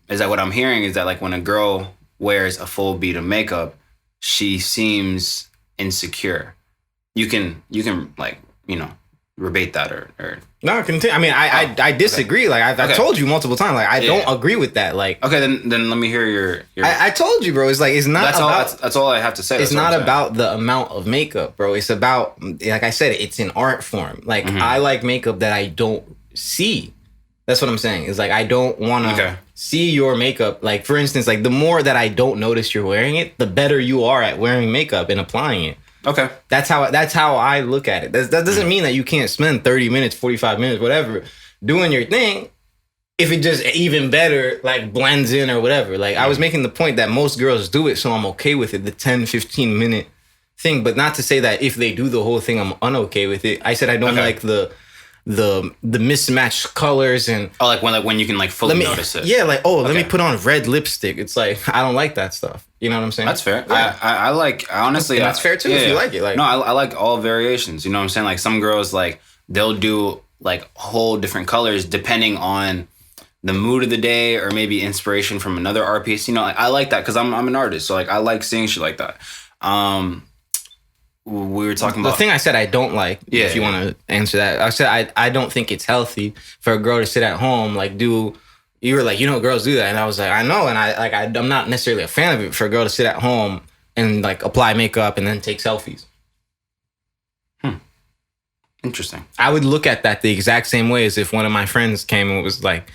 Is that what I'm hearing is that like when a girl wears a full beat of makeup, she seems insecure. You can like, rebate that or no, continue. I mean, I disagree. Okay. Like I've told you multiple times. Like I don't agree with that. Like okay, then let me hear your. I told you, bro. It's like it's not. That's all I have to say. It's not about the amount of makeup, bro. It's about, like I said, it's an art form. Like I like makeup that I don't see. That's what I'm saying. It's like I don't want to see your makeup. Like for instance, like the more that I don't notice you're wearing it, the better you are at wearing makeup and applying it. Okay. That's how I look at it. That doesn't mean that you can't spend 30 minutes, 45 minutes, whatever, doing your thing if it just even better like blends in or whatever. Like I was making the point that most girls do it, so I'm okay with it, the 10, 15 minute thing, but not to say that if they do the whole thing, I'm unokay with it. I said I don't like the mismatched colors and like when you can like fully notice it. Yeah, like let me put on red lipstick. It's like I don't like that stuff. You know what I'm saying? That's fair. Yeah. I like honestly. That's fair too if you like it. Like no, I like all variations. You know what I'm saying? Like some girls like they'll do like whole different colors depending on the mood of the day or maybe inspiration from another art piece. Like, I like that because I'm an artist, so like I like seeing shit like that. We were talking about the thing I said I don't like. Yeah, if you want to answer that, I said I don't think it's healthy for a girl to sit at home like do. You were like, girls do that, and I was like, I know, and I'm not necessarily a fan of it for a girl to sit at home and like apply makeup and then take selfies. Interesting. I would look at that the exact same way as if one of my friends came and was like,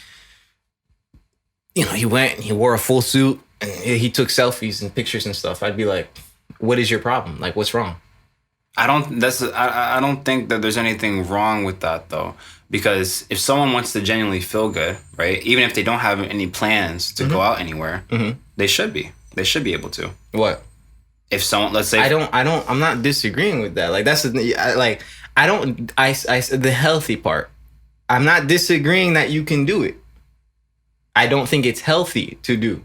he went and he wore a full suit and he took selfies and pictures and stuff. I'd be like, what is your problem? Like, what's wrong? I don't think that there's anything wrong with that though, because if someone wants to genuinely feel good, right, even if they don't have any plans to go out anywhere, they should be able to. What? If someone, let's say, I'm not disagreeing with that. Like that's the healthy part. I'm not disagreeing that you can do it. I don't think it's healthy to do.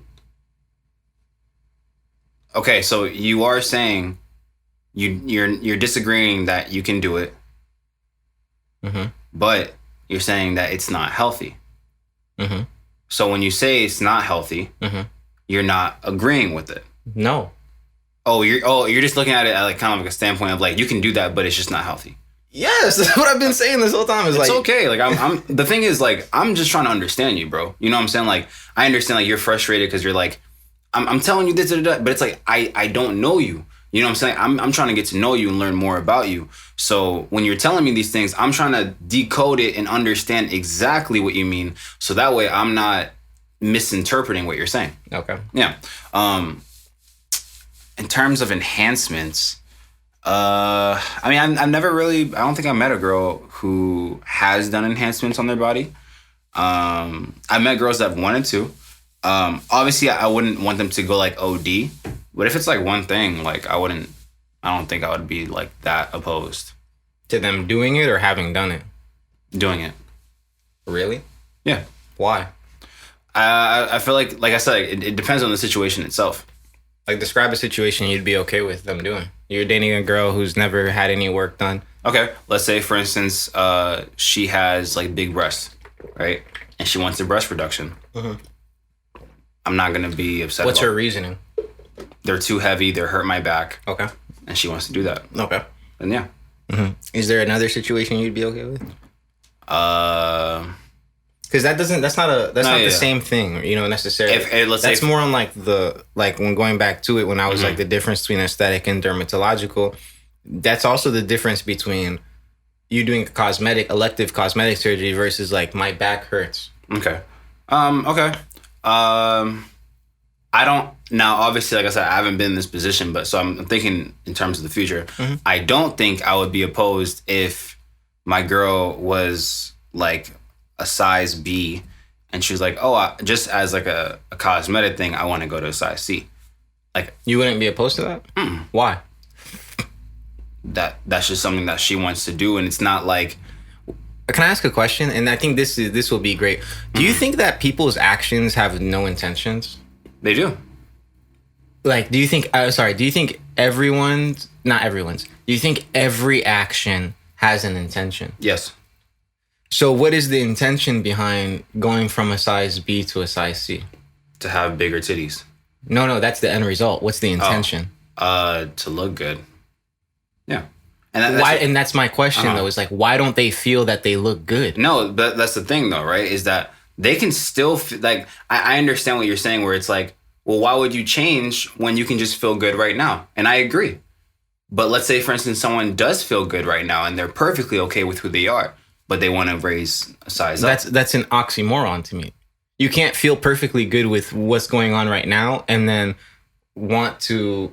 Okay, so you are saying you're disagreeing that you can do it, but you're saying that it's not healthy. So when you say it's not healthy, you're not agreeing with it. No. You're just looking at it at like kind of like a standpoint of like you can do that, but it's just not healthy. Yes, that's what I've been saying this whole time. It's okay. Like I'm the thing is like I'm just trying to understand you, bro. You know what I'm saying? Like I understand like you're frustrated because you're like I'm telling you this, but it's like I don't know you. You know what I'm saying? I'm trying to get to know you and learn more about you. So when you're telling me these things, I'm trying to decode it and understand exactly what you mean. So that way I'm not misinterpreting what you're saying. Okay. Yeah. In terms of enhancements, I mean, I don't think I met a girl who has done enhancements on their body. I met girls that wanted to. Obviously, I wouldn't want them to go like OD, but if it's like one thing, like I don't think I would be like that opposed To them doing it or having done it? doing it. Really? Yeah. Why? I feel like I said, it depends on the situation itself. Like, describe a situation you'd be okay with them doing. You're dating a girl who's never had any work done. Okay, let's say for instance, she has like big breasts, right? And she wants a breast reduction. Mm-hmm. I'm not gonna be upset. What's about her reasoning? They're too heavy. They're hurting my back. Okay. And she wants to do that. Okay. Then yeah. Mm-hmm. Is there another situation you'd be okay with? Because that's not the same thing, you know, necessarily. That's more on like when going back to it, when I was like the difference between aesthetic and dermatological. That's also the difference between you doing elective cosmetic surgery versus like my back hurts. Okay. Okay. I don't, now obviously, like I said, I haven't been in this position, but so I'm thinking in terms of the future. Mm-hmm. I don't think I would be opposed if my girl was like a size B and she was like, oh, just as like a cosmetic thing, I want to go to a size C. Like, you wouldn't be opposed to that? Mm. Why? That's just something that she wants to do, and it's not like. Can I ask a question? And I think this will be great. Do you think that people's actions have no intentions? They do. Like, do you think not everyone's, do you think every action has an intention? Yes. So what is the intention behind going from a size B to a size C? To have bigger titties. No, that's the end result. What's the intention? To look good. Yeah. And that's my question though, is like, why don't they feel that they look good? No, but that's the thing though, right? Is that they can still like, I understand what you're saying, where it's like, well, why would you change when you can just feel good right now? And I agree. But let's say, for instance, someone does feel good right now and they're perfectly okay with who they are, but they want to raise a size up. That's an oxymoron to me. You can't feel perfectly good with what's going on right now and then want to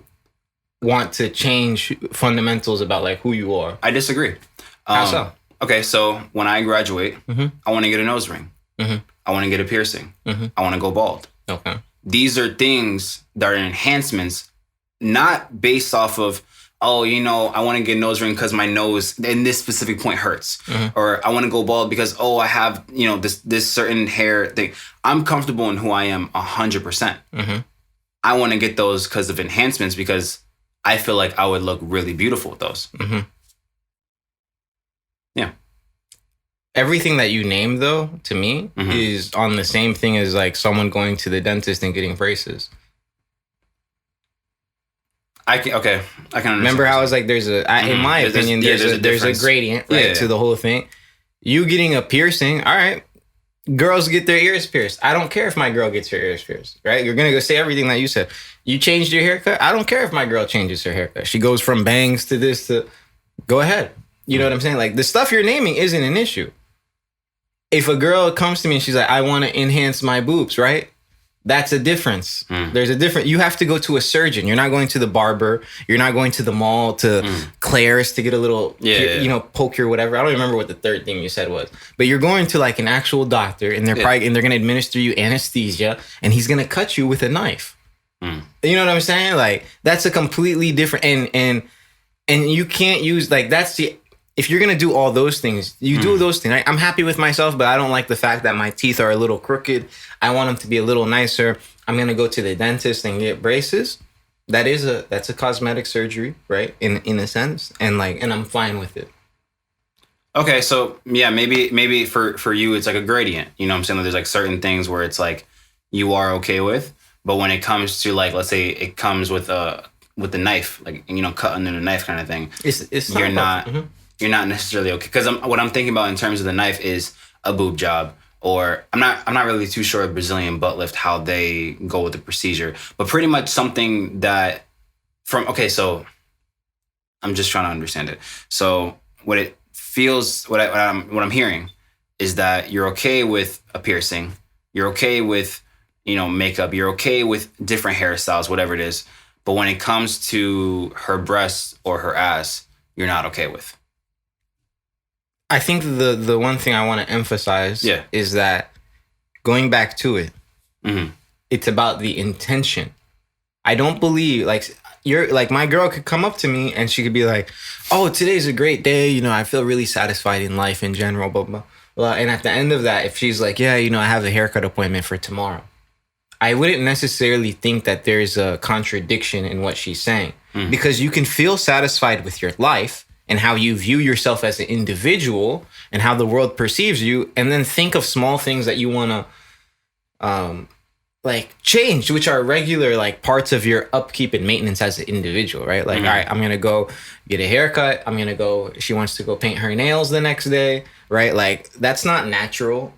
change fundamentals about like who you are. I disagree. How so? Okay, so when I graduate, mm-hmm. I want to get a nose ring. Mm-hmm. I want to get a piercing. Mm-hmm. I want to go bald. Okay. These are things that are enhancements, not based off of, oh, you know, I want to get a nose ring because my nose in this specific point hurts. Mm-hmm. Or I want to go bald because, oh, I have, you know, this certain hair thing. I'm comfortable in who I am 100%. Mm-hmm. I want to get those because of enhancements, because I feel like I would look really beautiful with those. Mm-hmm. Yeah. Everything that you named, though, to me, mm-hmm. is on the same thing as like someone going to the dentist and getting braces. I can understand. Remember how I was like, in my opinion, there's a gradient, right, to the whole thing. You getting a piercing, all right. Girls get their ears pierced. I don't care if my girl gets her ears pierced, right? You're gonna go say everything that you said. You changed your haircut. I don't care if my girl changes her haircut. She goes from bangs to this to. Go ahead. You know what I'm saying? Like, the stuff you're naming isn't an issue. If a girl comes to me and she's like, I want to enhance my boobs, right? That's a difference. There's a difference. You have to go to a surgeon. You're not going to the barber. You're not going to the mall to Claire's to get a little, poke your whatever. I don't remember what the third thing you said was. But you're going to like an actual doctor, and they're going to administer you anesthesia, and he's going to cut you with a knife. You know what I'm saying? Like, that's a completely different, and you can't use, like, if you're going to do all those things, you do those things. I'm happy with myself, but I don't like the fact that my teeth are a little crooked. I want them to be a little nicer. I'm going to go to the dentist and get braces. That's a cosmetic surgery, right? In a sense. And I'm fine with it. Okay, so yeah, maybe for you it's like a gradient. You know what I'm saying? There's like certain things where it's like you are okay with, but when it comes to, like, let's say it comes with the knife, like, you know, cut under the knife kind of thing. You're not. Mm-hmm. You're not necessarily okay, because what I'm thinking about in terms of the knife is a boob job, or I'm not really too sure of Brazilian butt lift, how they go with the procedure, but pretty much something that so I'm just trying to understand it. So what it feels, what I'm hearing is that you're okay with a piercing, you're okay with, you know, makeup, you're okay with different hairstyles, whatever it is, but when it comes to her breasts or her ass, you're not okay with. I think the one thing I want to emphasize is that going back to it, it's about the intention. I don't believe like my girl could come up to me and she could be like, "Oh, today's a great day. You know, I feel really satisfied in life in general." Blah blah blah. And at the end of that, if she's like, "Yeah, you know, I have a haircut appointment for tomorrow," I wouldn't necessarily think that there's a contradiction in what she's saying, because you can feel satisfied with your life and how you view yourself as an individual and how the world perceives you, and then think of small things that you want to like change, which are regular like parts of your upkeep and maintenance as an individual, right? Like, all right, I'm gonna go get a haircut. She wants to go paint her nails the next day, right? Like, that's not a natural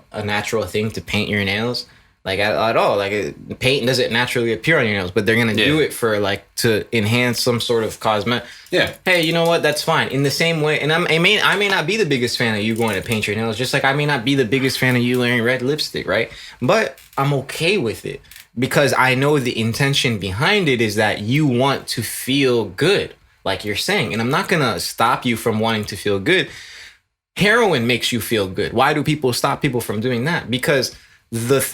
thing to paint your nails. Like at all, like paint doesn't naturally appear on your nails, but they're gonna do it for like to enhance some sort of cosmetic. Yeah. Hey, you know what? That's fine. In the same way, and I may not be the biggest fan of you going to paint your nails, just like I may not be the biggest fan of you wearing red lipstick, right? But I'm okay with it because I know the intention behind it is that you want to feel good, like you're saying, and I'm not gonna stop you from wanting to feel good. Heroin makes you feel good. Why do people stop people from doing that? Because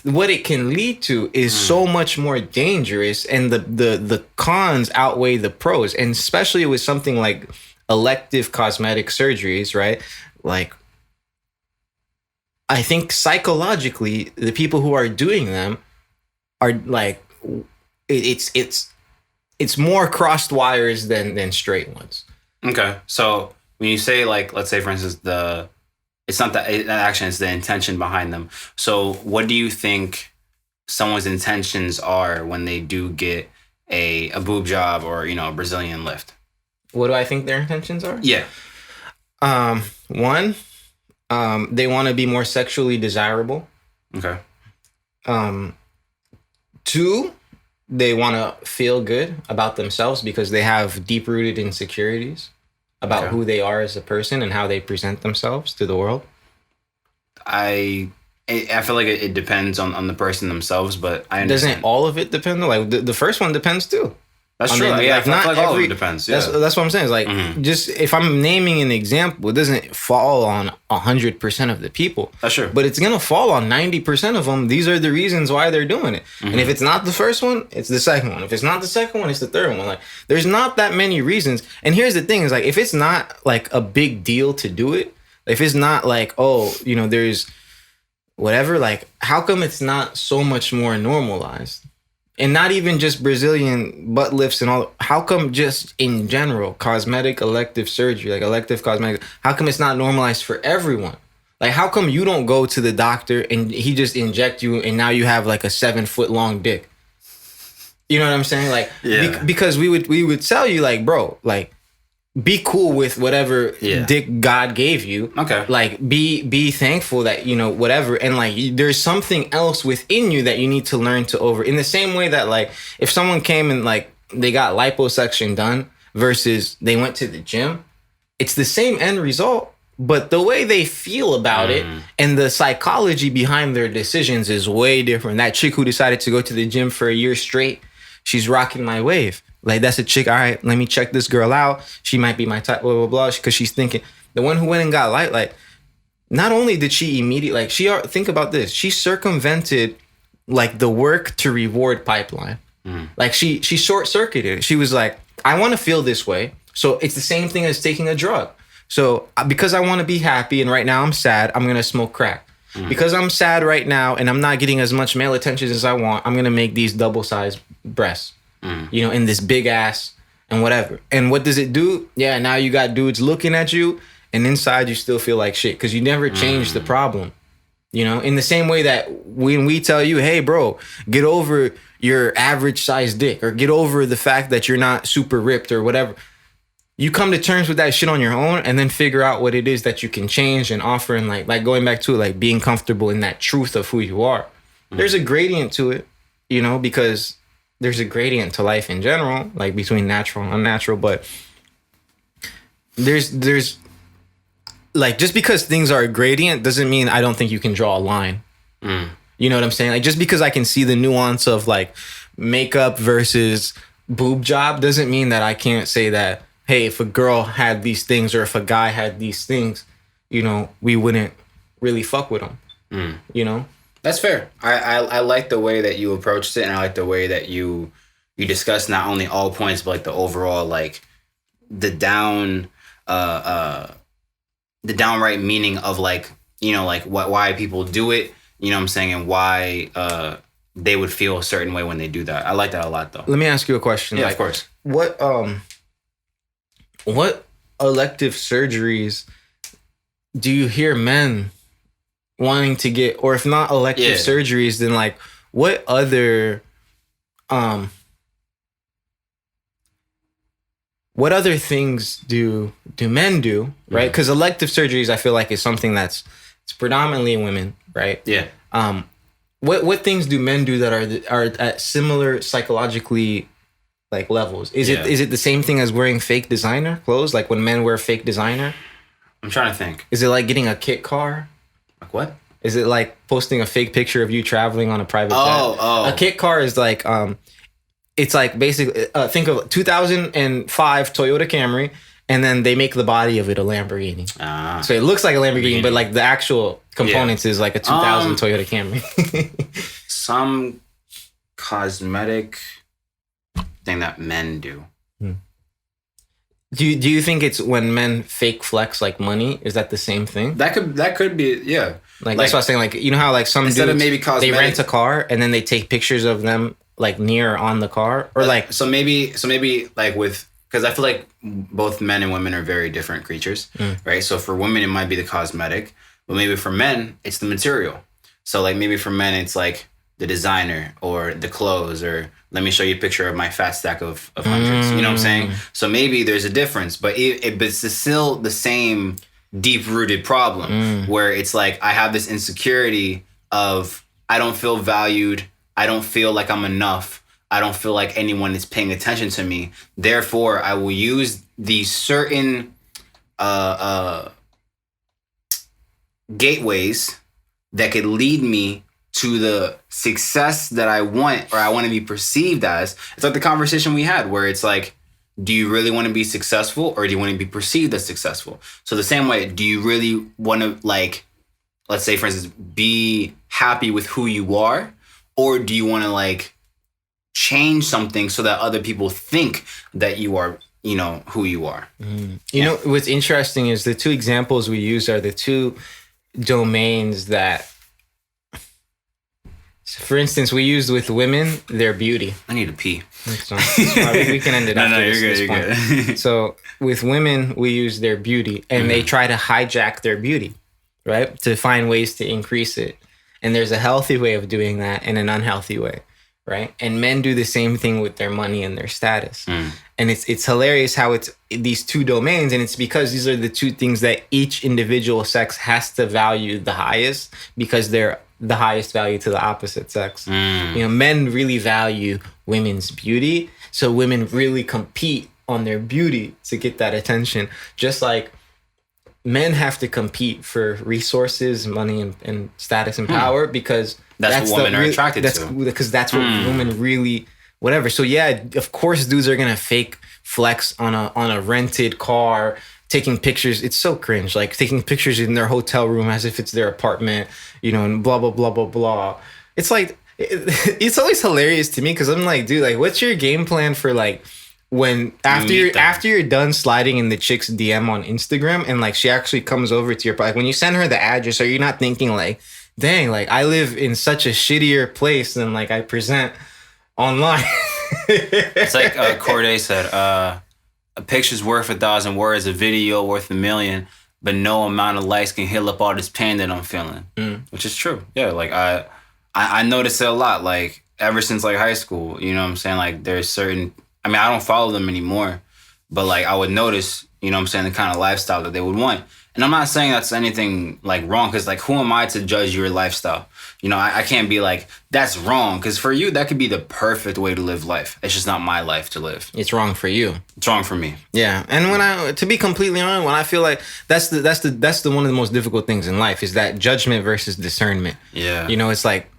what it can lead to is so much more dangerous, and the cons outweigh the pros, and especially with something like elective cosmetic surgeries, right? Like, I think psychologically, the people who are doing them are like, it's more crossed wires than straight ones. Okay, so when you say, like, let's say for instance it's not that action, it's the intention behind them. So what do you think someone's intentions are when they do get a boob job or, you know, a Brazilian lift? What do I think their intentions are? Yeah. One, they want to be more sexually desirable. Okay. Two, they want to feel good about themselves because they have deep-rooted insecurities about who they are as a person and how they present themselves to the world? I feel like it depends on the person themselves, but I understand. Doesn't all of it depend? Like the first one depends too. That's true. Like, yeah, I feel like all of it depends. Yeah. That's what I'm saying. It's like, just if I'm naming an example, it doesn't fall on 100% of the people. That's true. But it's gonna fall on 90% of them. These are the reasons why they're doing it. And if it's not the first one, it's the second one. If it's not the second one, it's the third one. Like, there's not that many reasons. And here's the thing: is like, if it's not like a big deal to do it, if it's not like, oh, you know, there's whatever. Like, how come it's not so much more normalized? And not even just Brazilian butt lifts and all. How come just in general, cosmetic elective surgery, like elective cosmetic, how come it's not normalized for everyone? Like, how come you don't go to the doctor and he just inject you and now you have like a 7-foot long dick? You know what I'm saying? Like, because we would tell you, like, bro, like, be cool with whatever dick God gave you. Okay. Like, be thankful that, you know, whatever. And like, there's something else within you that you need to learn to over. In the same way that, like, if someone came and like they got liposuction done versus they went to the gym, it's the same end result, but the way they feel about it and the psychology behind their decisions is way different. That chick who decided to go to the gym for a year straight, she's rocking my wave. Like, that's a chick, all right, let me check this girl out. She might be my type, blah, blah, blah, because she's thinking. The one who went and got light, like, not only did she immediately, like, think about this. She circumvented, like, the work to reward pipeline. Like, she short-circuited it. She was like, I want to feel this way. So it's the same thing as taking a drug. So because I want to be happy and right now I'm sad, I'm going to smoke crack. Because I'm sad right now and I'm not getting as much male attention as I want, I'm going to make these double-sized breasts. You know, in this big ass and whatever. And what does it do? Yeah, now you got dudes looking at you and inside you still feel like shit because you never changed the problem. You know, in the same way that when we tell you, hey, bro, get over your average size dick or get over the fact that you're not super ripped or whatever. You come to terms with that shit on your own and then figure out what it is that you can change and offer, and like going back to it, like being comfortable in that truth of who you are. There's a gradient to it, you know, because there's a gradient to life in general, like between natural and unnatural, but there's like, just because things are a gradient doesn't mean I don't think you can draw a line. You know what I'm saying? Like, just because I can see the nuance of like makeup versus boob job doesn't mean that I can't say that, hey, if a girl had these things or if a guy had these things, you know, we wouldn't really fuck with them. You know? That's fair. I like the way that you approached it, and I like the way that you discussed not only all points, but like the overall, like the downright meaning of, like, you know, like why people do it, you know what I'm saying, and why they would feel a certain way when they do that. I like that a lot, though. Let me ask you a question. Yeah, like, of course. What elective surgeries do you hear men wanting to get, or if not elective surgeries, then like what other things do men do, right? Because elective surgeries, I feel like, is something it's predominantly women, right? Yeah. What things do men do that are at similar psychologically like levels? Is it the same thing as wearing fake designer clothes? Like when men wear fake designer? I'm trying to think. Is it like getting a kit car? Like what? Is it like posting a fake picture of you traveling on a private jet? Oh. A kit car is like it's like basically think of 2005 Toyota Camry, and then they make the body of it a Lamborghini. So it looks like a Lamborghini, but like the actual components is like a 2000 Toyota Camry. Some cosmetic thing that men do. Do you think it's when men fake flex like money? Is that the same thing? That could be, yeah. Like that's what I was saying. Like, you know how like some instead dudes, of maybe cosmetic, they rent a car and then they take pictures of them like near on the car, or like so maybe like with, because I feel like both men and women are very different creatures, right? So for women it might be the cosmetic, but maybe for men it's the material. So like maybe for men it's like the designer or the clothes, or let me show you a picture of my fat stack of hundreds. You know what I'm saying? So maybe there's a difference, but it's still the same deep-rooted problem where it's like I have this insecurity of I don't feel valued, I don't feel like I'm enough, I don't feel like anyone is paying attention to me. Therefore, I will use these certain gateways that could lead me to the success that I want, or I want to be perceived as. It's like the conversation we had where it's like, do you really want to be successful, or do you want to be perceived as successful? So the same way, do you really want to, like, let's say for instance, be happy with who you are, or do you want to like change something so that other people think that you are, you know, who you are? You know, what's interesting is the two examples we use are the two domains that, so for instance, we used with women, their beauty. I need to pee. So, we can end it after you're good. So with women, we use their beauty, and they try to hijack their beauty, right? To find ways to increase it. And there's a healthy way of doing that and an unhealthy way, right? And men do the same thing with their money and their status. And it's hilarious how it's these two domains, and it's because these are the two things that each individual sex has to value the highest, because they're the highest value to the opposite sex. You know, men really value women's beauty, so women really compete on their beauty to get that attention. Just like men have to compete for resources, money, and status and power, because that's what women are attracted to. Because that's what women really, whatever. So yeah, of course, dudes are gonna fake flex on a rented car, taking pictures. It's so cringe, like taking pictures in their hotel room as if it's their apartment, you know, and blah blah blah blah blah. It's like it's always hilarious to me, because I'm like, dude, like, what's your game plan for like when after you're done sliding in the chick's DM on Instagram and like she actually comes over to your, like when you send her the address, are you not thinking like, dang, like I live in such a shittier place than like I present online? It's like Corday said, a picture's worth 1,000 words, a video worth 1,000,000, but no amount of likes can heal up all this pain that I'm feeling. Which is true. Yeah, like I notice it a lot, like ever since like high school, you know what I'm saying? Like there's certain, I mean, I don't follow them anymore, but like I would notice, you know what I'm saying, the kind of lifestyle that they would want. And I'm not saying that's anything like wrong, because like who am I to judge your lifestyle? You know, I can't be like, that's wrong, because for you that could be the perfect way to live life. It's just not my life to live. It's wrong for you. It's wrong for me. Yeah, and when I, to be completely honest, when I feel like that's the one of the most difficult things in life, is that judgment versus discernment. Yeah, you know, it's like,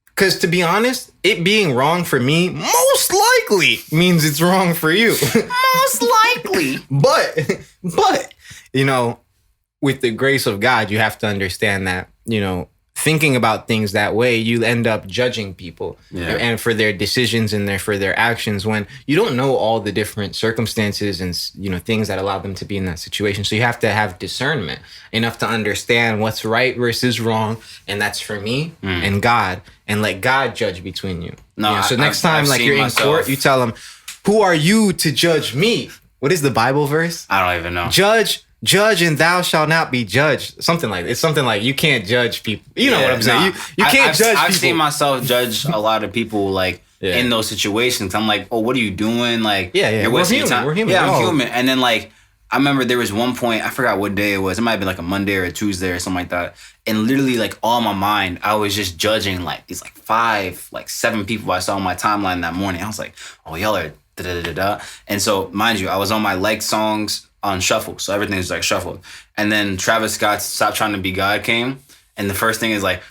because to be honest, it being wrong for me most likely means it's wrong for you. Most likely. But, you know, with the grace of God, you have to understand that, you know, thinking about things that way, you end up judging people and for their decisions and for their actions when you don't know all the different circumstances and, you know, things that allow them to be in that situation. So you have to have discernment enough to understand what's right versus wrong. And that's for me and God, and let God judge between you. No, You know, so next I've time, like seen you're in myself. court, you tell them, who are you to judge me? What is the Bible verse? I don't even know. Judge and thou shalt not be judged. Something like it's something like you can't judge people. You know what I'm saying? You can't judge people. I've seen myself judge a lot of people like in those situations. I'm like, oh, what are you doing? Like, you're wasting your time. We're human. Yeah, I'm human. And then like, I remember there was one point, I forgot what day it was. It might have been like a Monday or a Tuesday or something like that. And literally like all my mind, I was just judging like these like 7 people I saw on my timeline that morning. I was like, oh, y'all are da-da-da-da-da. And so mind you, I was on my like songs on shuffle. So everything's like shuffled. And then Travis Scott's Stop Trying to Be God came. And the first thing is like,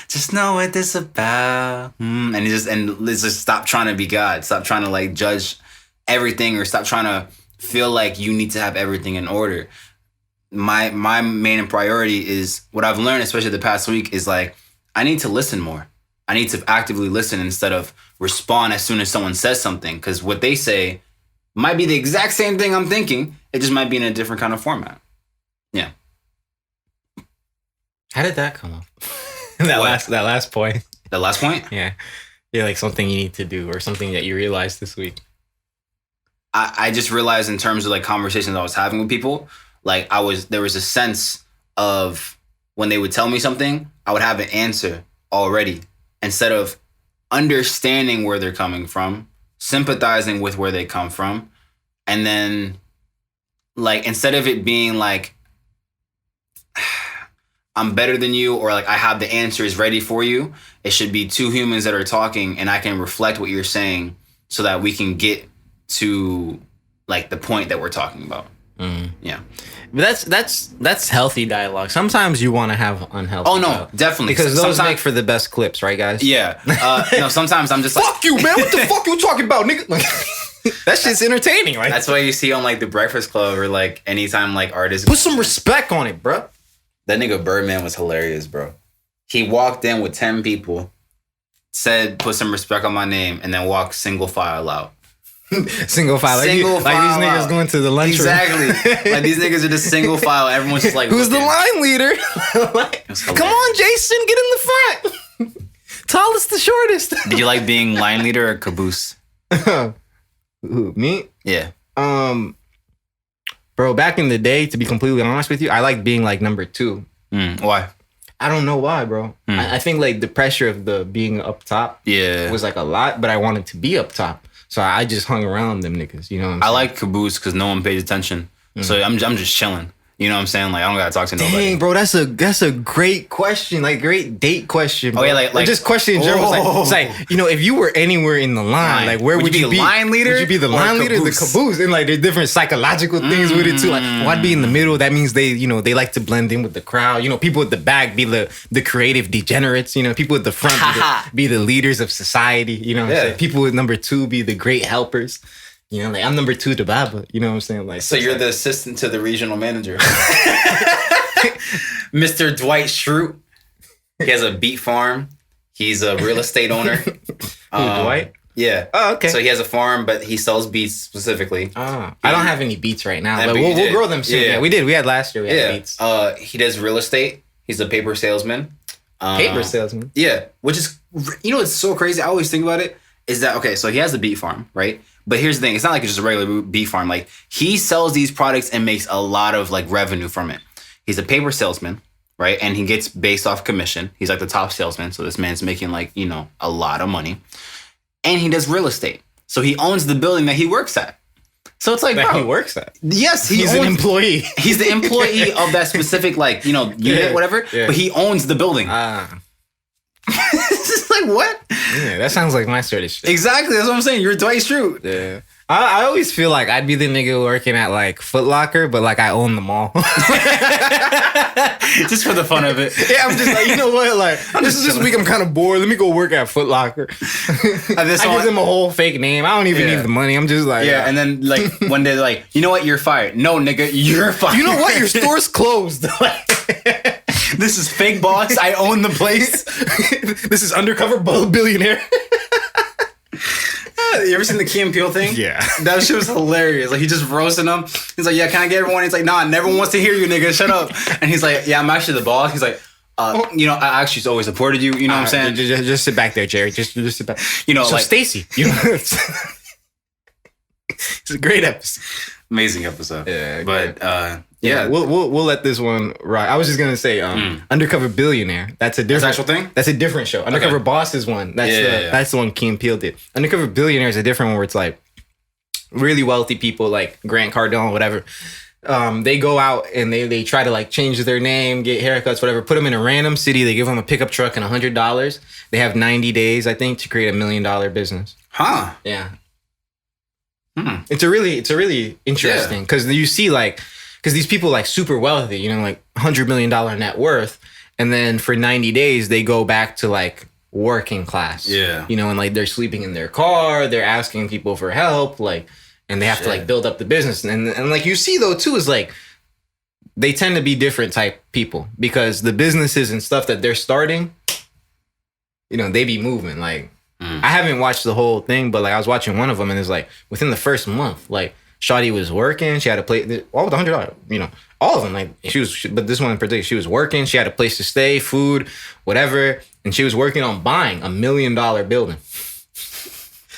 just know what this about. And let's just stop trying to be God. Stop trying to like judge everything or stop trying to feel like you need to have everything in order. My main priority is what I've learned, especially the past week, is like, I need to listen more. I need to actively listen instead of respond as soon as someone says something. Because what they say might be the exact same thing I'm thinking. It just might be in a different kind of format. Yeah. How did that come up? that last point. The last point? Yeah. Yeah, like something you need to do or something that you realized this week. I just realized in terms of like conversations I was having with people, like there was a sense of when they would tell me something, I would have an answer already instead of understanding where they're coming from, sympathizing with where they come from, and then like instead of it being like I'm better than you or like I have the answers ready for you, it should be two humans that are talking and I can reflect what you're saying so that we can get to like the point that we're talking about. Yeah. But that's healthy dialogue. Sometimes you want to have unhealthy. Oh no, dialogue. definitely. Because those make for the best clips, right, guys? Yeah. No, sometimes I'm just like, fuck you, man. What the fuck you talking about, nigga? Like, that shit's entertaining, right? That's why you see on like the Breakfast Club or like anytime like artists put some respect on it, bro. That nigga Birdman was hilarious, bro. He walked in with 10 people, said put some respect on my name, and then walked single file out. Single file. Like these niggas out. going to the lunchroom. Exactly. Like these niggas are just single file. Everyone's just like, who's looking. the line leader? Like, come on, Jason, get in the front. Tallest to shortest. Did you like being line leader or caboose? Who, me? Yeah. Bro, back in the day, to be completely honest with you, I like being like number 2. Why? I don't know why, bro. I think like the pressure of the being up top was like a lot, but I wanted to be up top. So I just hung around them niggas, you know what I'm saying? I like caboose because no one pays attention. So I'm just chilling. You know what I'm saying? Like I don't gotta talk to nobody. Dang, bro, that's a great question, like great date question. Bro. Oh yeah, like or just question in general. It's like, you know, if you were anywhere in the line, like where would you be? Line leader? Would you be the line leader, the caboose? And like there's different psychological things with it too. Like, I'd be in the middle. That means they like to blend in with the crowd. You know, people at the back be the creative degenerates. You know, people at the front be the leaders of society. You know what I'm saying? People at number 2 be the great helpers. You know, like I'm number 2 to Baba. You know what I'm saying? Like, so you're the assistant to the regional manager, Mr. Dwight Schrute. He has a beet farm. He's a real estate owner. Dwight? Yeah. Oh, okay. So he has a farm, but he sells beets specifically. I don't have any beets right now, but but we'll grow them soon. Yeah, we did. We had last year. We had beets. He does real estate. He's a paper salesman. Paper salesman? Yeah. Which is, you know what's so crazy? I always think about it. Is that, okay, so he has a beet farm, right? But here's the thing. It's not like it's just a regular beet farm. Like, he sells these products and makes a lot of, like, revenue from it. He's a paper salesman, right? And he gets based off commission. He's, like, the top salesman. So this man's making, like, you know, a lot of money. And he does real estate. So he owns the building that he works at. So it's like, that bro, he works at? Yes, he's an employee. He's the employee of that specific, like, you know, unit, whatever. Yeah. But he owns the building. It's just like, what? Yeah, that sounds like my sort of shit. Exactly. That's what I'm saying. You're Dwight Schrute. Yeah. I always feel like I'd be the nigga working at like Foot Locker, but like I own the mall. Just for the fun of it. Yeah, I'm just like, you know what? Like, this week I'm kind of bored. Let me go work at Foot Locker. I give them a whole fake name. I don't even need the money. I'm just like, and then like one day they're like, you know what? You're fired. No, nigga, you're fired. You know what? Your store's closed. This is fake boss. I own the place. This is Undercover Billionaire. You ever seen the Key and Peele thing? Yeah. That shit was hilarious. Like, he just roasting them. He's like, yeah, can I get everyone? He's like, nah, never wants to hear you, nigga. Shut up. And he's like, yeah, I'm actually the boss. He's like, you know, I actually always supported you. You know what I'm saying? Just sit back there, Jerry. Just sit back. You know, so like Stacy. You know, it's a great episode. Amazing episode. Yeah. But yeah, we'll let this one ride. I was just gonna say, Undercover Billionaire. That's a different actual thing. That's a different show. Undercover Boss is one. That's the one Key and Peele did. Undercover Billionaire is a different one where it's like really wealthy people like Grant Cardone, whatever. They go out and they try to like change their name, get haircuts, whatever. Put them in a random city. They give them a pickup truck and $100. They have 90 days, I think, to create $1 million business. Huh? Yeah. It's a really interesting because you see like. Because these people like super wealthy, you know, like $100 million net worth. And then for 90 days, they go back to like working class. Yeah. You know, and like they're sleeping in their car. They're asking people for help. Like, and they have to like build up the business. And like you see though, too, is like they tend to be different type people because the businesses and stuff that they're starting, you know, they be moving. Like, I haven't watched the whole thing, but like I was watching one of them and it's like within the first month, like, Shawty was working. She had a place, all with $100. You know, all of them. Like but this one in particular, she was working. She had a place to stay, food, whatever, and she was working on buying $1 million building.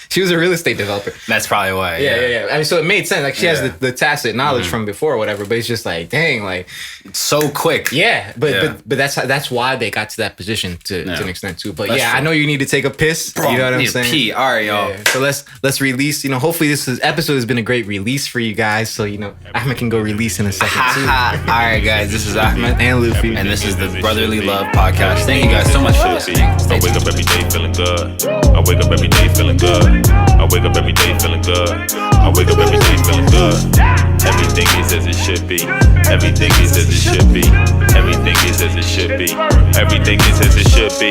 She was a real estate developer. That's probably why. Yeah. I mean, so it made sense. Like she has the tacit knowledge from before, or whatever. But it's just like, dang, like so quick. Yeah, but that's why they got to that position to an extent too. But that's true. I know you need to take a piss. Bro, you know what I'm saying? Pee. All right, y'all. Yeah. So let's release. You know, hopefully this episode has been a great release for you guys. So you know, Ahmed can go release in a second too. All right, guys. This is Ahmed and Lofy, and this is the Brotherly Love Podcast. Thank you guys so much for listening. I wake up every day feeling good. I wake up every day feeling good. I wake up every day feeling good. I wake up every day feeling good. Everything is as it should be. Everything is as it should be. Everything is as it should be. Everything is as it should be.